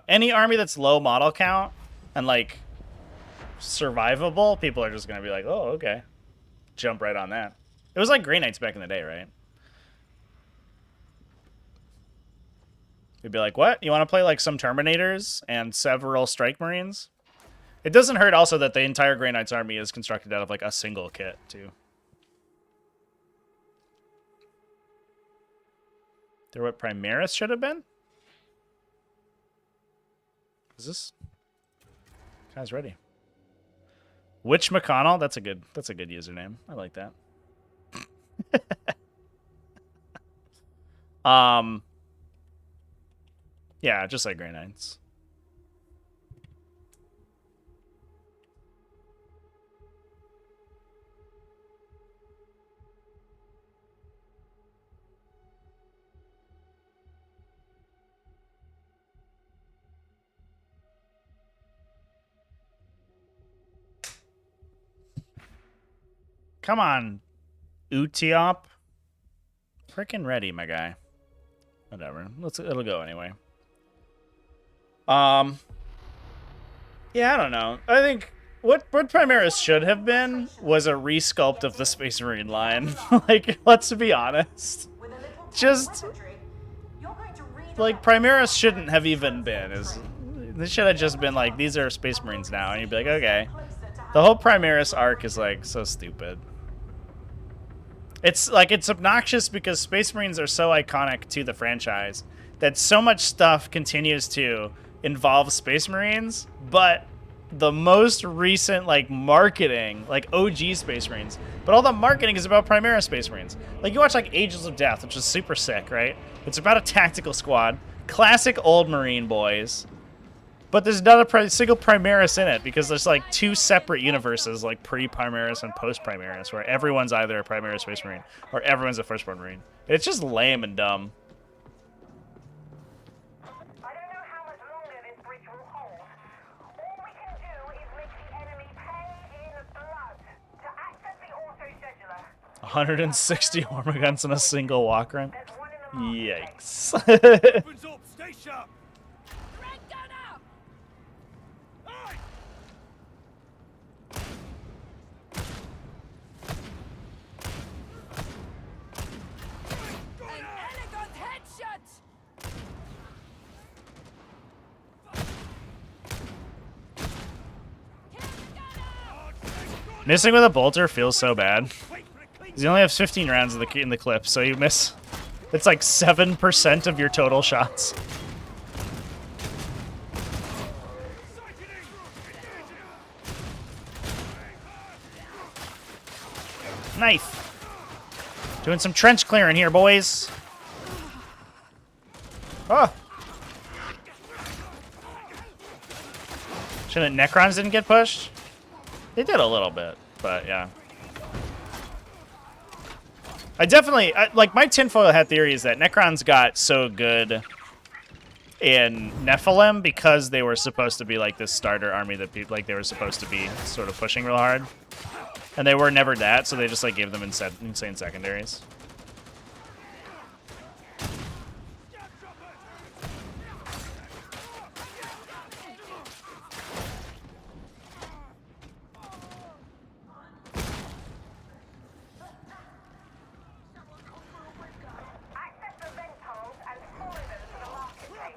Any army that's low model count and like survivable, people are just gonna be like, oh, okay, jump right on that. It was like Grey Knights back in the day, right? We'd be like, what? You want to play like some Terminators and several Strike Marines? It doesn't hurt also that the entire Grey Knights army is constructed out of like a single kit too. They're what Primaris should have been? Is this? Guy's ready. Witch McConnell? That's a good username. I like that. Yeah, just like Grey Knights. Come on, Utiop. Frickin' ready, my guy. Whatever. It'll go anyway. Yeah, I don't know. I think what Primaris should have been was a resculpt of the Space Marine line. Like, let's be honest. Just like Primaris shouldn't have even been. This should have just been like, these are Space Marines now, and you'd be like, okay. The whole Primaris arc is like so stupid. It's like, it's obnoxious because Space Marines are so iconic to the franchise that so much stuff continues to involve Space Marines, but the most recent like marketing, like OG Space Marines, but all the marketing is about Primaris Space Marines. Like, you watch like Ages of Death, which is super sick, right? It's about a tactical squad, classic old Marine boys, but there's not a single Primaris in it because there's like two separate universes, like pre-Primaris and post-Primaris, where everyone's either a Primaris Space Marine or everyone's a Firstborn Marine. It's just lame and dumb. I don't know how much longer this bridge will hold. All we can do is make the enemy pay in blood to access the auto-scheduler. 160 armor guns in a single walk run. There's one in the Yikes. Opens up. Stay sharp. Red gun up! Aye. An elegant headshot! Missing with a bolter feels so bad. He only has 15 rounds in the clip, so you miss. It's like 7% of your total shots. Knife. Doing some trench clearing here, boys. Oh. Shouldn't Necrons didn't get pushed? They did a little bit, but yeah. I definitely, like, my tinfoil hat theory is that Necrons got so good in Nephilim because they were supposed to be like this starter army that people, like, they were supposed to be sort of pushing real hard. And they were never that, so they just like gave them insane secondaries. access the vent holes and follow them to the marketplace.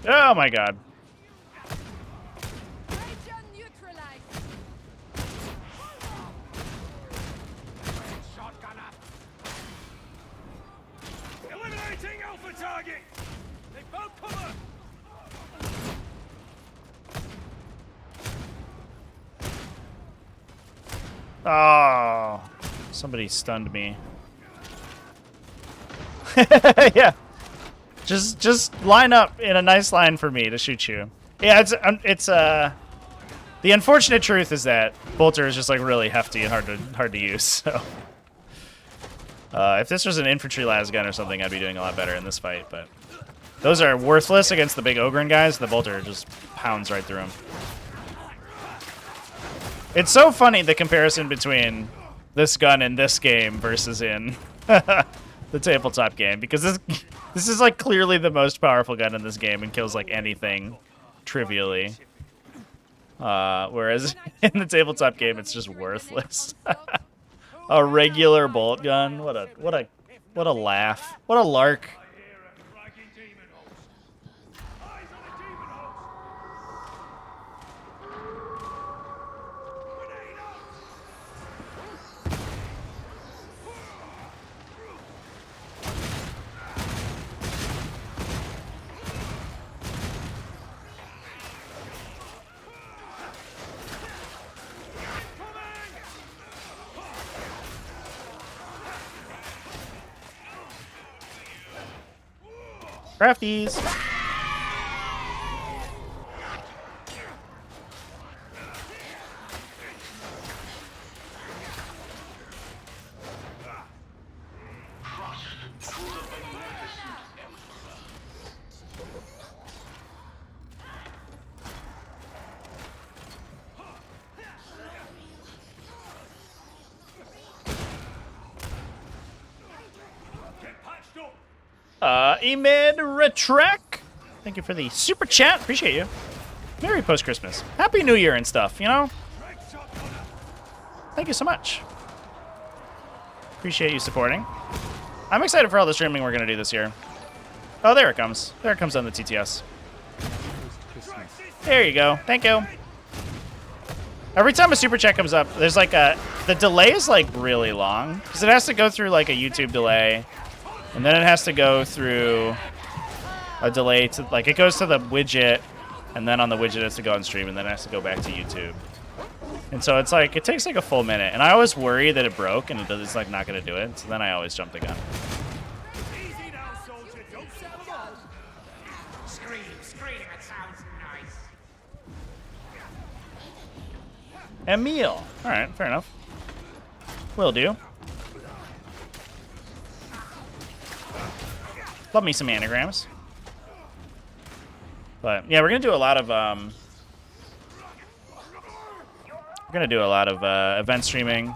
Oh my god. Region neutralized! Shotgunner. Eliminating Alpha target. They both cover. Oh, somebody stunned me. Yeah. Just line up in a nice line for me to shoot you. Yeah, it's the unfortunate truth is that Bolter is just like really hefty and hard to use. So if this was an infantry las gun or something, I'd be doing a lot better in this fight. But those are worthless against the big Ogren guys. The Bolter just pounds right through them. It's so funny the comparison between this gun in this game versus in the tabletop game, because this is like clearly the most powerful gun in this game and kills like anything trivially. Whereas in the tabletop game, it's just worthless. A regular bolt gun. What a laugh. What a lark. Dragging demon holes. Eyes on the demon holes. Grenade out. Crafties. Emid Retrek, thank you for the super chat. Appreciate you. Merry post-Christmas. Happy New Year and stuff, you know? Thank you so much. Appreciate you supporting. I'm excited for all the streaming we're going to do this year. Oh, there it comes. There it comes on the TTS. There you go. Thank you. Every time a super chat comes up, there's like a... The delay is like really long because it has to go through like a YouTube delay. And then it has to go through a delay to... Like it goes to the widget. And then on the widget it has to go on stream. And then it has to go back to YouTube. And so it's like... It takes like a full minute. And I always worry that it broke and it's like not going to do it. So then I always jump the gun. Emil. All right, fair enough. Will do. Love me some anagrams. But yeah, we're gonna do a lot of event streaming.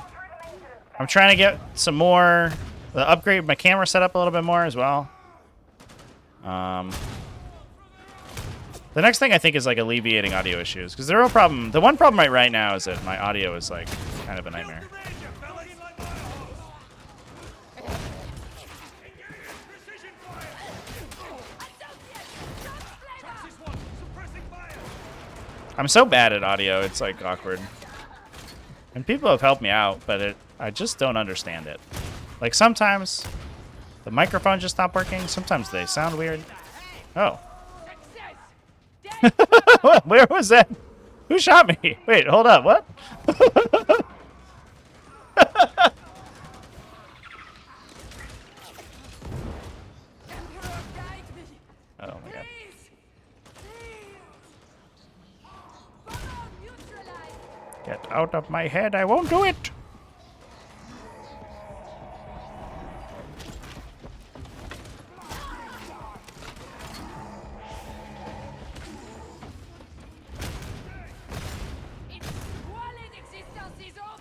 I'm trying to get some more, upgrade my camera set up a little bit more as well. The next thing I think is like alleviating audio issues because the real problem, the one problem right now is that my audio is like kind of a nightmare. I'm so bad at audio, it's like awkward. And people have helped me out, but I just don't understand it. Like sometimes the microphone just stopped working, sometimes they sound weird. Oh. Where was that? Who shot me? Wait, hold up. What? Oh my god. Get out of my head. I won't do it.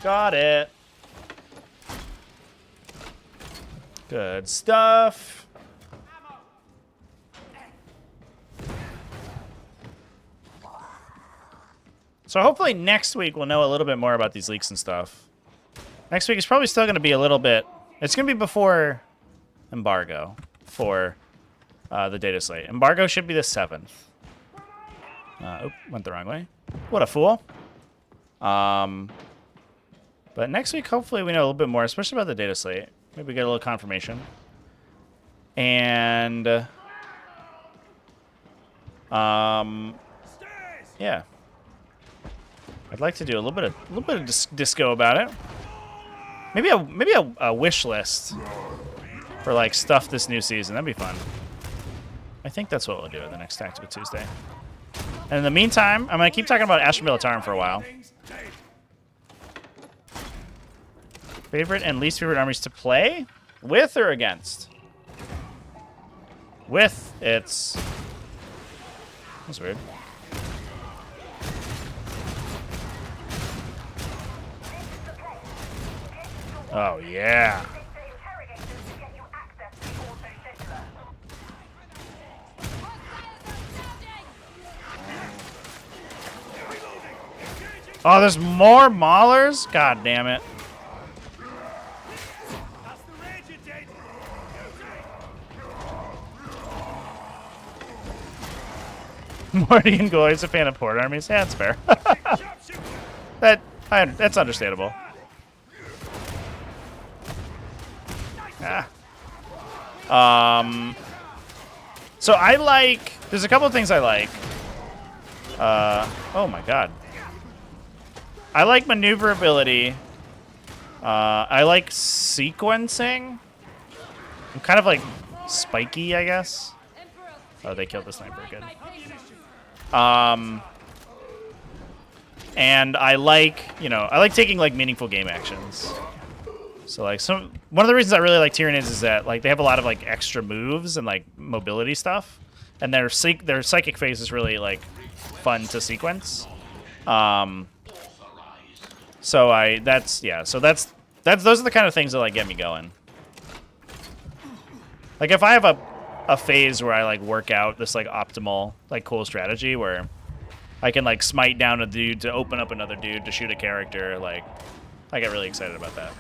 Got it. Good stuff. So hopefully next week we'll know a little bit more about these leaks and stuff. Next week is probably still going to be a little bit... It's going to be before embargo for the data slate. Embargo should be the 7th. Went the wrong way. What a fool. But next week, hopefully, we know a little bit more, especially about the data slate. Maybe we get a little confirmation. And, yeah. I'd like to do a little bit of disco about it. Maybe a wish list for like stuff this new season. That'd be fun. I think that's what we'll do at the next Tactical Tuesday. And in the meantime, I'm gonna keep talking about Astra Militarum for a while. Favorite and least favorite armies to play? With or against? With, it's... That's weird. Oh, yeah. Oh, there's more Maulers? God damn it. Morty and Goy is a fan of port armies. Yeah, that's fair. That's understandable. Yeah. So I like... There's a couple of things I like. Oh my god. I like maneuverability. I like sequencing. I'm kind of like spiky, I guess. Oh, they killed the sniper. Good. And I like, I like taking like meaningful game actions. So like one of the reasons I really like Tyranids is that like they have a lot of like extra moves and like mobility stuff, and their psychic phase is really like fun to sequence. So those are the kind of things that like get me going. Like if I have a a phase where I like work out this like optimal like cool strategy where I can like smite down a dude to open up another dude to shoot a character. Like I get really excited about that.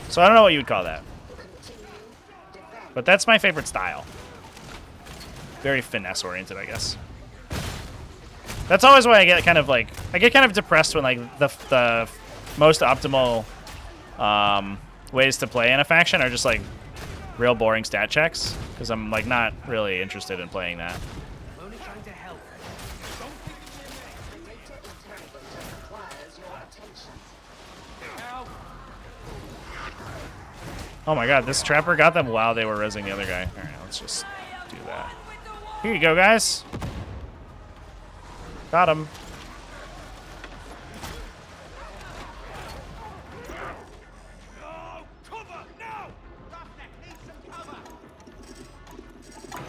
So I don't know what you would call that, but that's my favorite style. Very finesse oriented, I guess. That's always why I get kind of depressed when like the most optimal ways to play in a faction are just like real boring stat checks, because I'm like not really interested in playing that. Oh my god, this trapper got them while they were rezzing the other guy. Alright, let's just do that. Here you go, guys. Got him.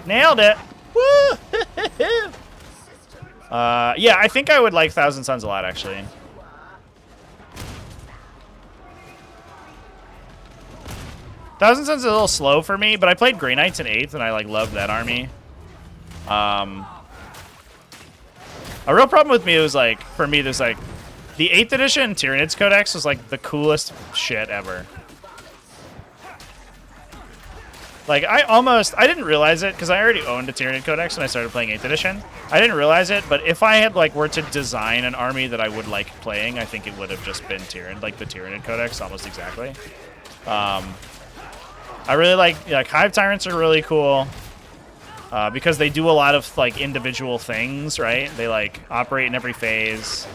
Nailed it. Woo! Yeah, I think I would like Thousand Suns a lot, actually. Thousand Suns is a little slow for me, but I played Grey Knights in 8th, and I like loved that army. A real problem with me was like, for me, there's like, the 8th edition Tyranids Codex was like the coolest shit ever. Like, I didn't realize it, because I already owned a Tyranid Codex when I started playing 8th edition. I didn't realize it, but if I had, like, were to design an army that I would like playing, I think it would have just been Tyranid, like the Tyranid Codex, almost exactly. I really like Hive Tyrants are really cool, because they do a lot of, like, individual things, right? They, like, operate in every phase.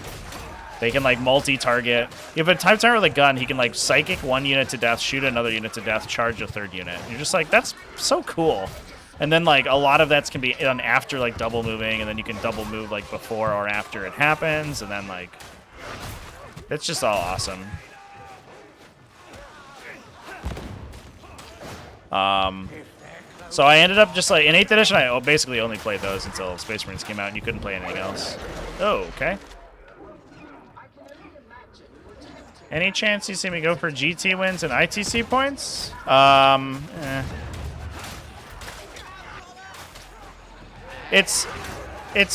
They can, like, multi-target. You have a Hive Tyrant with a gun, he can, like, psychic one unit to death, shoot another unit to death, charge a third unit. And you're just like, that's so cool. And then, like, a lot of that can be done after, like, double moving, and then you can double move, like, before or after it happens, and then, like, it's just all awesome. So I ended up just, like, in 8th edition, I basically only played those until Space Marines came out, and you couldn't play anything else. Oh, okay. Any chance you see me go for GT wins and ITC points? It's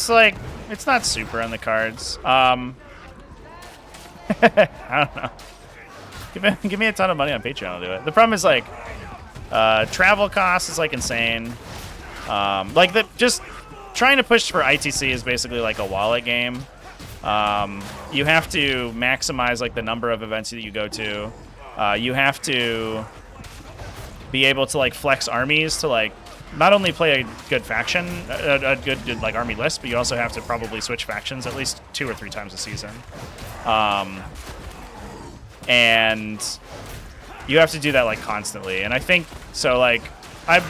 like, it's not super on the cards. I don't know. Give me a ton of money on Patreon, I'll do it. The problem is, like, travel costs is, like, insane. Just trying to push for ITC is basically like a wallet game. You have to maximize, like, the number of events that you go to. You have to be able to, like, flex armies to, like, not only play a good faction, a good like, army list, but you also have to probably switch factions at least 2 or 3 times a season. And you have to do that, like, constantly. And I think, so, like, I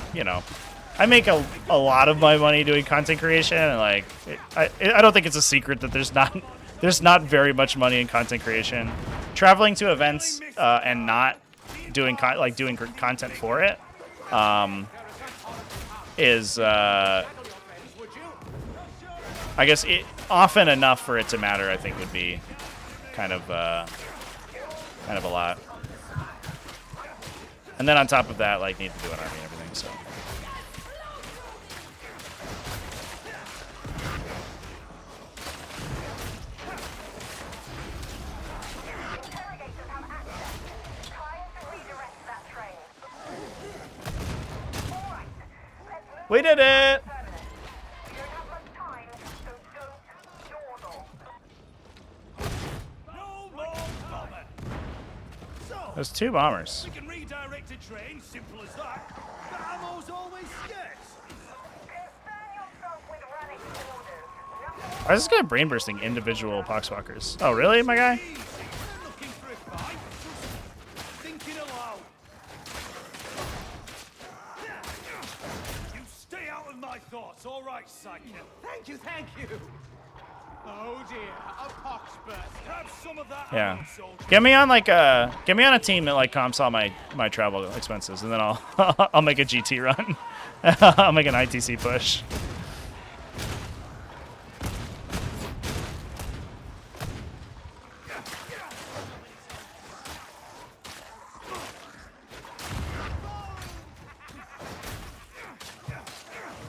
make a lot of my money doing content creation, and, like, I don't think it's a secret that there's not very much money in content creation. Traveling to events and not doing content for it is I guess often enough for it to matter. I think would be kind of a lot. And then on top of that, like, need to do an army and everything. So. We did it! There's 2 bombers. We can redirect a train, simple as that. But ammo's always scarce. I was just gonna brain bursting individual poxwalkers. Oh, really, my guy? Looking for a fight? Thinking aloud. You stay out of my thoughts, all right, Psycho? Thank you, thank you. Oh dear, a pox burst. Have some of that. Yeah. ammo, soldier. Get me on a team that, like, comps all my travel expenses, and then I'll make a GT run. I'll make an ITC push.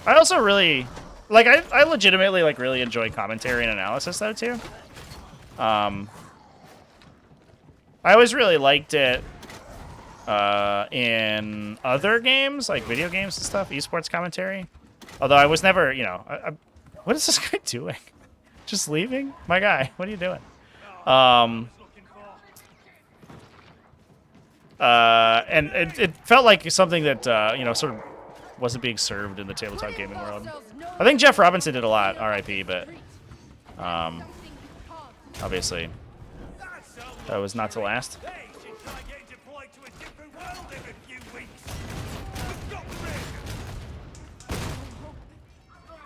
I also really like. I legitimately like really enjoy commentary and analysis though too. I always really liked it in other games, like video games and stuff, esports commentary. Although I was never, you know, what is this guy doing? Just leaving? My guy, what are you doing? And it felt like something that, you know, sort of wasn't being served in the tabletop gaming world. I think Jeff Robinson did a lot, RIP, but obviously that was not to last.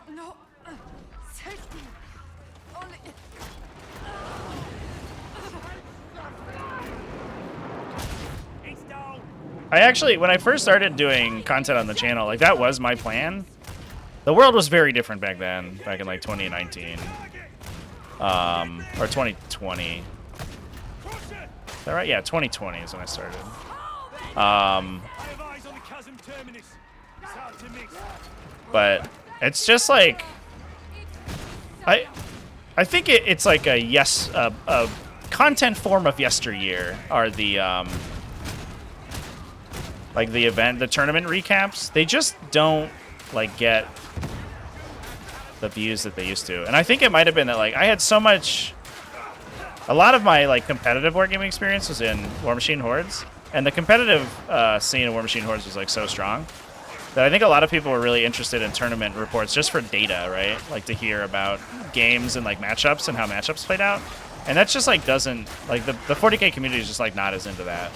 No. Safety. Only. I actually, when I first started doing content on the channel, like that was my plan. The world was very different back then, back in like 2019, or 2020. Is that right? Yeah, 2020 is when I started. But it's just like, I think it's like a content form of yesteryear are the like the tournament recaps. They just don't like get the views that they used to. And I think it might have been that like I had so much, a lot of my like competitive wargaming experience was in War Machine Hordes, and the competitive scene in War Machine Hordes was like so strong that I think a lot of people were really interested in tournament reports just for data, right? Like to hear about games and like matchups and how matchups played out. And that's just like doesn't, like the 40k community is just like not as into that.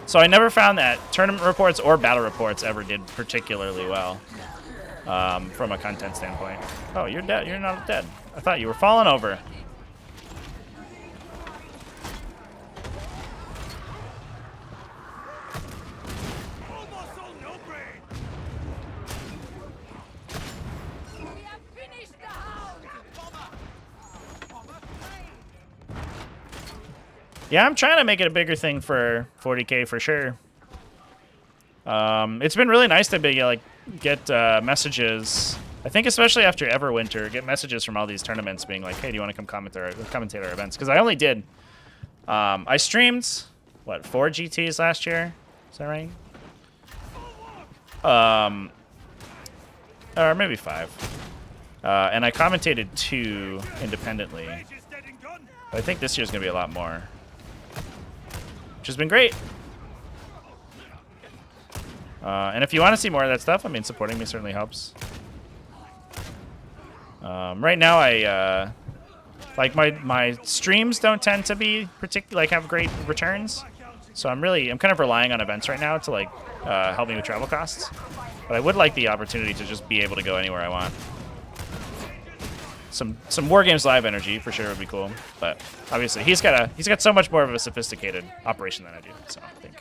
So I never found that tournament reports or battle reports ever did particularly well from a content standpoint. Oh, you're dead. You're not dead. I thought you were falling over. We have finished the hound. Yeah, I'm trying to make it a bigger thing for 40k for sure. It's been really nice to be like get messages. I think especially after Everwinter, get messages from all these tournaments being like, "Hey, do you want to come commentate our events?" Because I only did. I streamed what 4 GTs last year. Is that right? Or maybe 5. And I commentated 2 independently. But I think this year's gonna be a lot more, which has been great. And if you want to see more of that stuff, I mean, supporting me certainly helps. Right now, I like my streams don't tend to be like have great returns, so I'm kind of relying on events right now to like help me with travel costs. But I would like the opportunity to just be able to go anywhere I want. Some War Games Live energy for sure would be cool, but obviously he's got so much more of a sophisticated operation than I do. So I think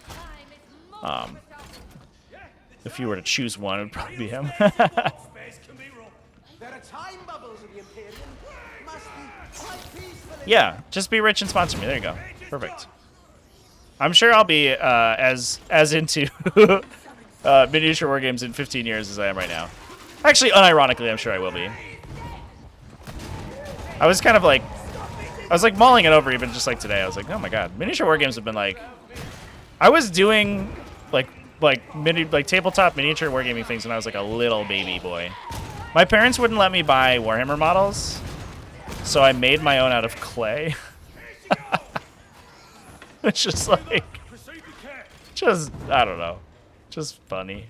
if you were to choose one, it would probably be him. There are time bubbles of the Imperium. Must be quite peaceful. Yeah, just be rich and sponsor me. There you go. Perfect. I'm sure I'll be as into miniature war games in 15 years as I am right now. Actually, unironically, I'm sure I will be. I was like mulling it over even just like today. I was like, oh my god, miniature war games have been like, I was doing like tabletop miniature wargaming things when I was like a little baby boy. My parents wouldn't let me buy Warhammer models, so I made my own out of clay. It's just like, I don't know, just funny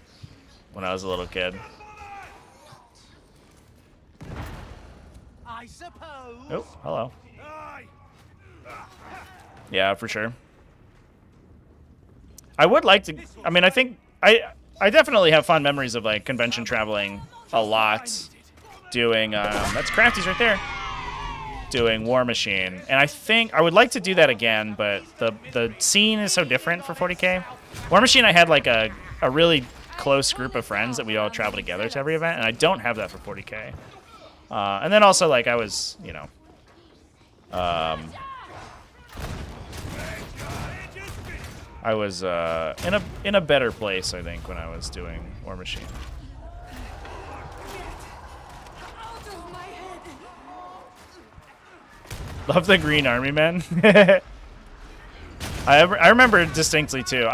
when I was a little kid. I suppose. Oh, hello. Yeah, for sure. I would like to. I mean, I think I definitely have fond memories of like convention traveling a lot, doing that's Crafty's right there, doing War Machine, and I think I would like to do that again. But the scene is so different for 40k. War Machine, I had like a really close group of friends that we all travel together to every event, and I don't have that for 40k. And then also like I was, you know, I was in a better place, I think, when I was doing War Machine. Love the Green Army Men. I remember it distinctly too.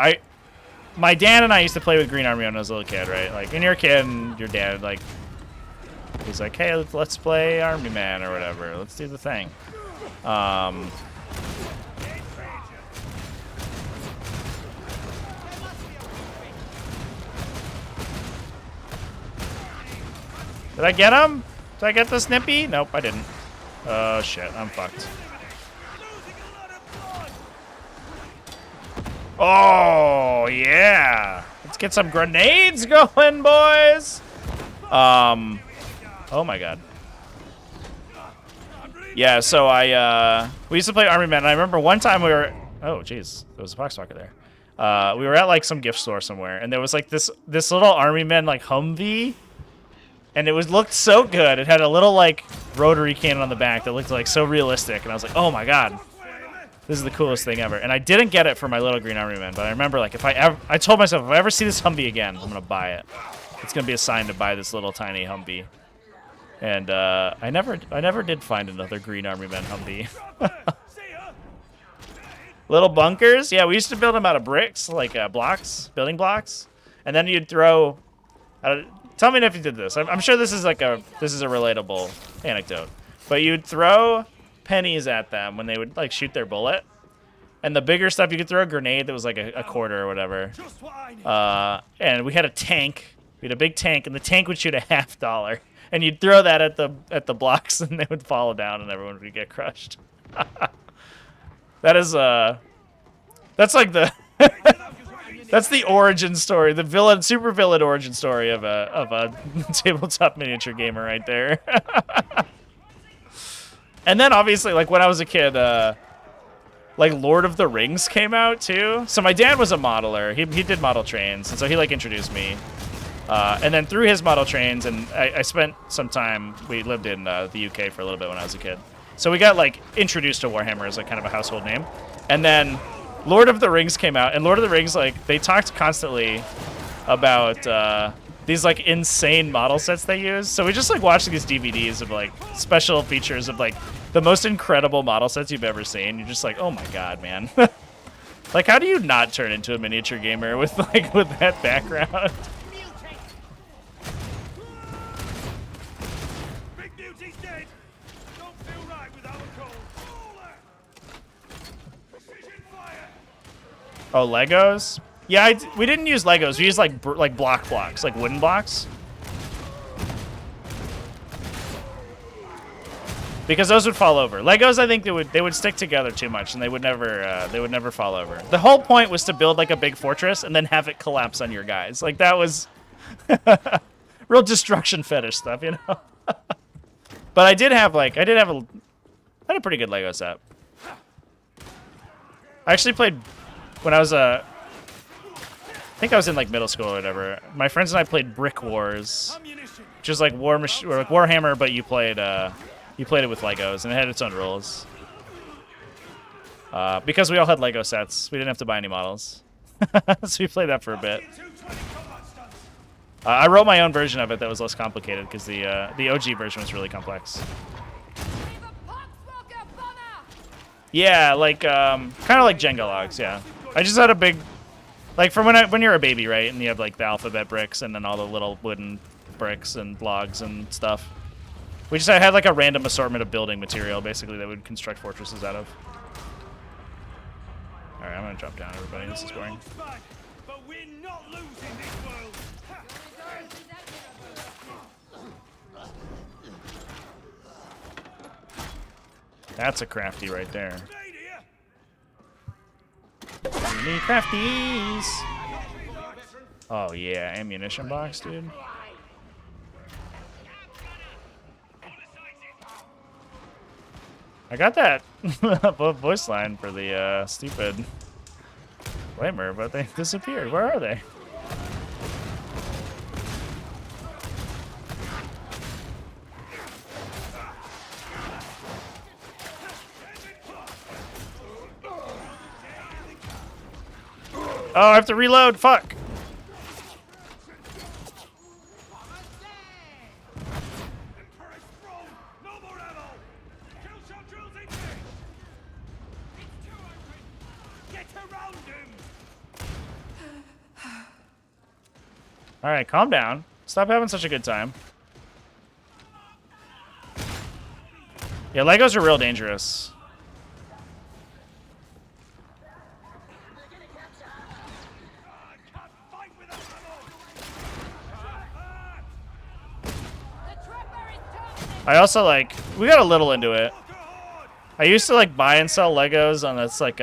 My dad and I used to play with Green Army when I was a little kid, right? Like, when you're a kid and your dad, like, he's like, hey, let's play Army Man or whatever. Let's do the thing. Did I get him? Did I get the Snippy? Nope, I didn't. Oh, shit. I'm fucked. Oh, yeah. Let's get some grenades going, boys. Oh, my God. Yeah, so we used to play Army Men, and I remember one time we were... Oh, jeez. There was a Foxwalker there. We were at, like, some gift store somewhere, and there was, like, this little Army Men, like, Humvee. And it looked so good. It had a little, like, rotary cannon on the back that looked, like, so realistic. And I was like, oh, my God. This is the coolest thing ever. And I didn't get it for my little Green Army Man, but I remember, like, I told myself, if I ever see this Humvee again, I'm going to buy it. It's going to be a sign to buy this little tiny Humvee. And I never did find another Green Army Man Humvee. Little bunkers? Yeah, we used to build them out of bricks, like blocks, building blocks. And then you'd throw... tell me if you did this. I'm sure this is a relatable anecdote. But you'd throw pennies at them when they would like shoot their bullet, and the bigger stuff you could throw a grenade that was like a quarter or whatever. And we had a tank. We had a big tank, and the tank would shoot a $50, and you'd throw that at the blocks, and they would fall down, and everyone would get crushed. That's like the that's the origin story, the super villain origin story of a tabletop miniature gamer right there. And then obviously, like when I was a kid, like Lord of the Rings came out too. So my dad was a modeler. He did model trains, and so he like introduced me. And then through his model trains, and I spent some time. We lived in the UK for a little bit when I was a kid, so we got like introduced to Warhammer as like kind of a household name. And then Lord of the Rings came out, and Lord of the Rings, like they talked constantly about these like insane model sets they use. So we just like watched these DVDs of like special features of like the most incredible model sets you've ever seen. You're just like, oh my God, man. Like, how do you not turn into a miniature gamer with that background? Big Beauty's dead. Don't feel right without a cold. Precision fire. Oh, Legos? Yeah, we didn't use Legos. We used like blocks, like wooden blocks. Because those would fall over. Legos, I think they would stick together too much, and they would never fall over. The whole point was to build like a big fortress and then have it collapse on your guys. Like that was real destruction fetish stuff, you know. But I had a pretty good Lego set. I actually played when I was I think I was in like middle school or whatever. My friends and I played Brick Wars, which is like Warhammer, but you played it with Legos, and it had its own rules. Because we all had Lego sets, we didn't have to buy any models, so we played that for a bit. I wrote my own version of it that was less complicated because the OG version was really complex. Yeah, like kind of like Jenga logs. Yeah, I just had a big. Like from when you're a baby, right, and you have like the alphabet bricks and then all the little wooden bricks and logs and stuff. I had like a random assortment of building material, basically, that would construct fortresses out of. All right, I'm gonna drop down, everybody. This is boring. But we're not losing this world. That's a crafty right there. We need crafties. Oh yeah, ammunition box, dude. I got that voice line for the stupid flamer, but they disappeared. Where are they? Oh, I have to reload. Fuck. All right, calm down. Stop having such a good time. Yeah, Legos are real dangerous. I also like, we got a little into it. I used to like buy and sell Legos on this like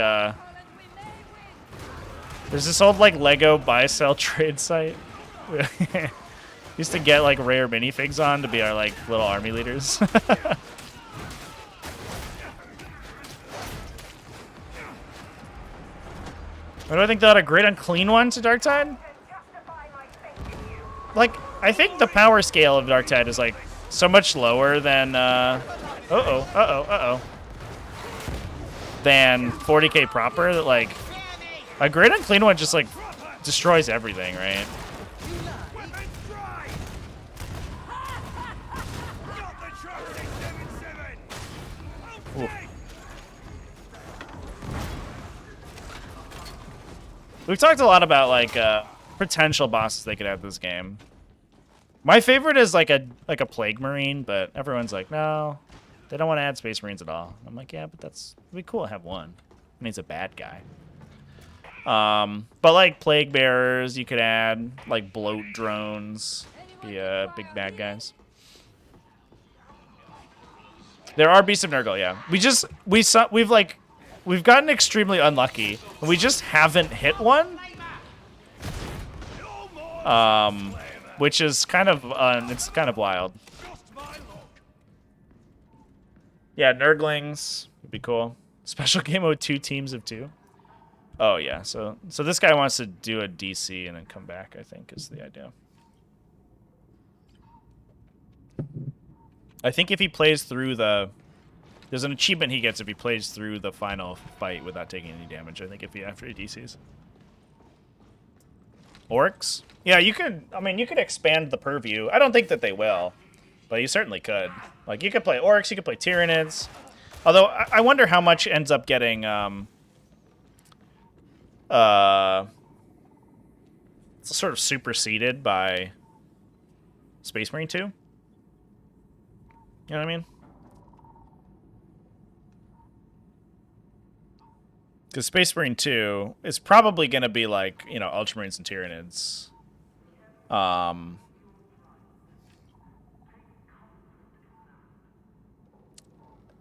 there's this old like Lego buy sell trade site. Used to get like rare minifigs on to be our like little army leaders. What do I think they had a great unclean one to Darktide? Like, I think the power scale of Darktide is like so much lower than than 40k proper that like a great unclean one just like destroys everything, right? Ooh. We've talked a lot about like potential bosses they could have this game. My favorite is like a Plague Marine, but everyone's like, no, they don't want to add Space Marines at all. I'm like, yeah, but it'd be cool to have one. And he's a bad guy. But like Plague Bearers, you could add like Bloat Drones, the big bad guys. There are Beasts of Nurgle, yeah. We've gotten extremely unlucky, and we just haven't hit one. Which is kind of it's kind of wild. Yeah, Nurglings would be cool. Special game mode 2 teams of 2. Oh yeah, so this guy wants to do a DC and then come back, I think, is the idea. I think if he plays through there's an achievement he gets if he plays through the final fight without taking any damage, I think, after he DCs. Orcs? Yeah, you could expand the purview. I don't think that they will, but you certainly could. Like, you could play Orcs, you could play Tyranids. Although, I wonder how much ends up getting, sort of superseded by Space Marine 2. You know what I mean? Because Space Marine 2 is probably going to be like, you know, Ultramarines and Tyranids.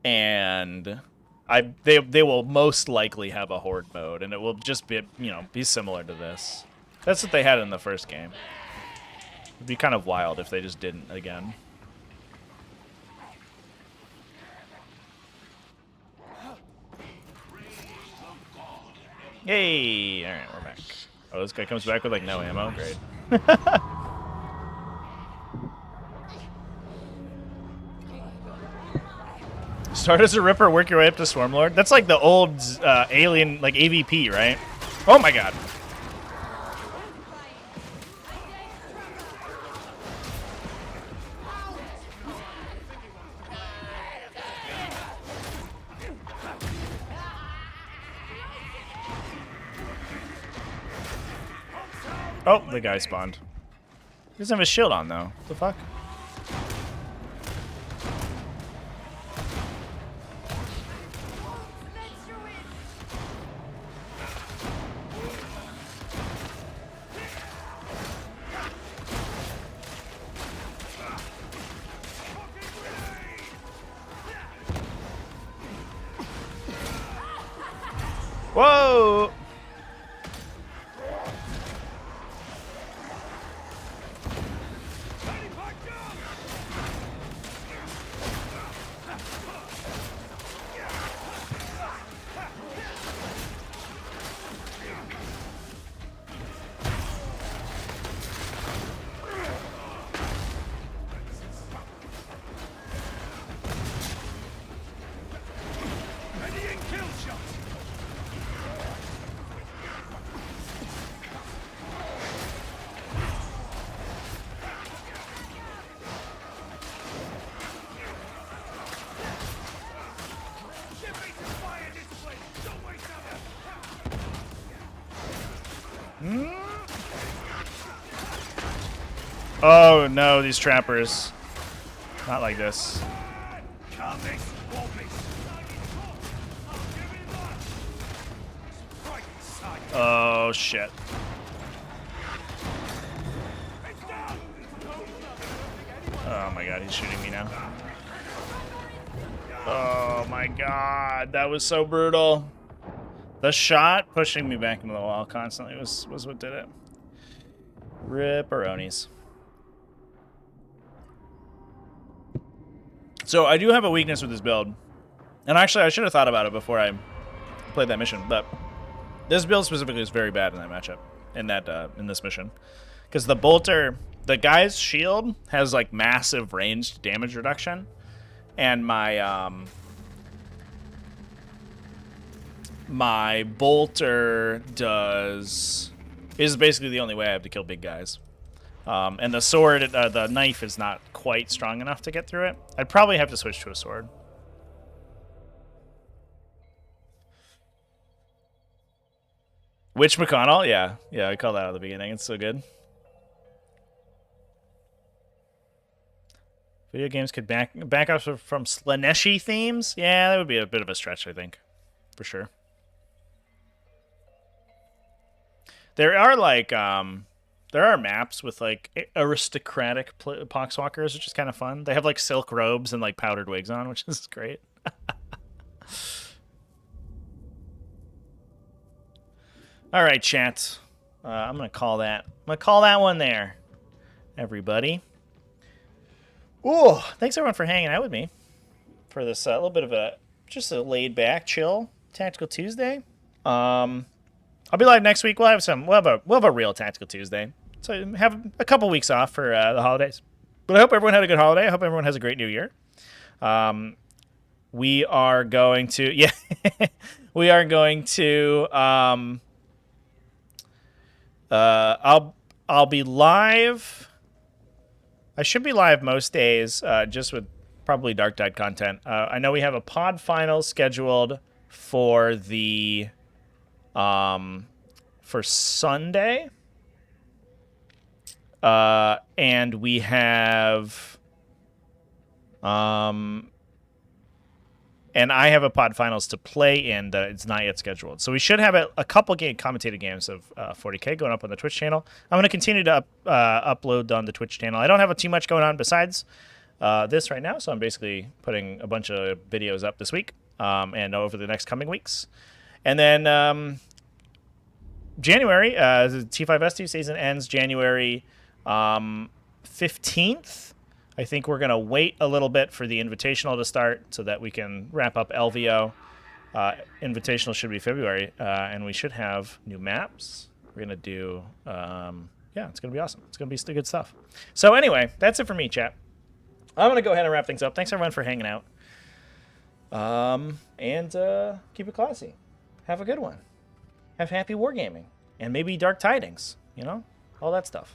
And they will most likely have a Horde mode, and it will just be, you know, be similar to this. That's what they had in the first game. It'd be kind of wild if they just didn't again. Yay! Alright, we're back. Oh, this guy comes back with like no ammo? Great. Start as a Ripper, work your way up to Swarmlord. That's like the old alien, like AVP, right? Oh my god. Oh, the guy spawned. He doesn't have a shield on, though. What the fuck? Whoa! Oh no, these trappers. Not like this. Oh shit. Oh my god, he's shooting me now. Oh my god, that was so brutal. The shot pushing me back into the wall constantly was what did it. Ripperonis. So I do have a weakness with this build. And actually I should have thought about it before I played that mission, but this build specifically is very bad in that matchup, in this mission. Because the bolter, the guy's shield has like massive ranged damage reduction. And my bolter is basically the only way I have to kill big guys. And the sword, the knife is not quite strong enough to get through it. I'd probably have to switch to a sword. Witch McConnell? Yeah, I called that out at the beginning. It's so good. Video games could back up from Slaneshi themes? Yeah, that would be a bit of a stretch, I think. For sure. There are like there are maps with like aristocratic poxwalkers, which is kind of fun. They have like silk robes and like powdered wigs on, which is great. All right, chat. I'm gonna call that. I'm gonna call that one there, everybody. Ooh, thanks everyone for hanging out with me for this little bit of just a laid back, chill Tactical Tuesday. I'll be live next week. We'll have a real Tactical Tuesday. So have a couple weeks off for the holidays. But I hope everyone had a good holiday. I hope everyone has a great new year. We are going to we are going to I'll be live. I should be live most days, just with probably Darktide content. I know we have a pod final scheduled for the for Sunday, and we have and I have a pod finals to play in that it's not yet scheduled. So we should have a couple commentated games of 40k going up on the Twitch channel. I'm going to continue to upload on the Twitch channel. I don't have too much going on besides this right now, so I'm basically putting a bunch of videos up this week and over the next coming weeks. And then January, the T5S2 season ends January 15th. I think we're going to wait a little bit for the Invitational to start so that we can wrap up LVO. Invitational should be February, and we should have new maps. We're going to do, yeah, it's going to be awesome. It's going to be good stuff. So anyway, that's it for me, chat. I'm going to go ahead and wrap things up. Thanks, everyone, for hanging out. And keep it classy. Have a good one. Have happy wargaming. And maybe dark tidings, you know? All that stuff.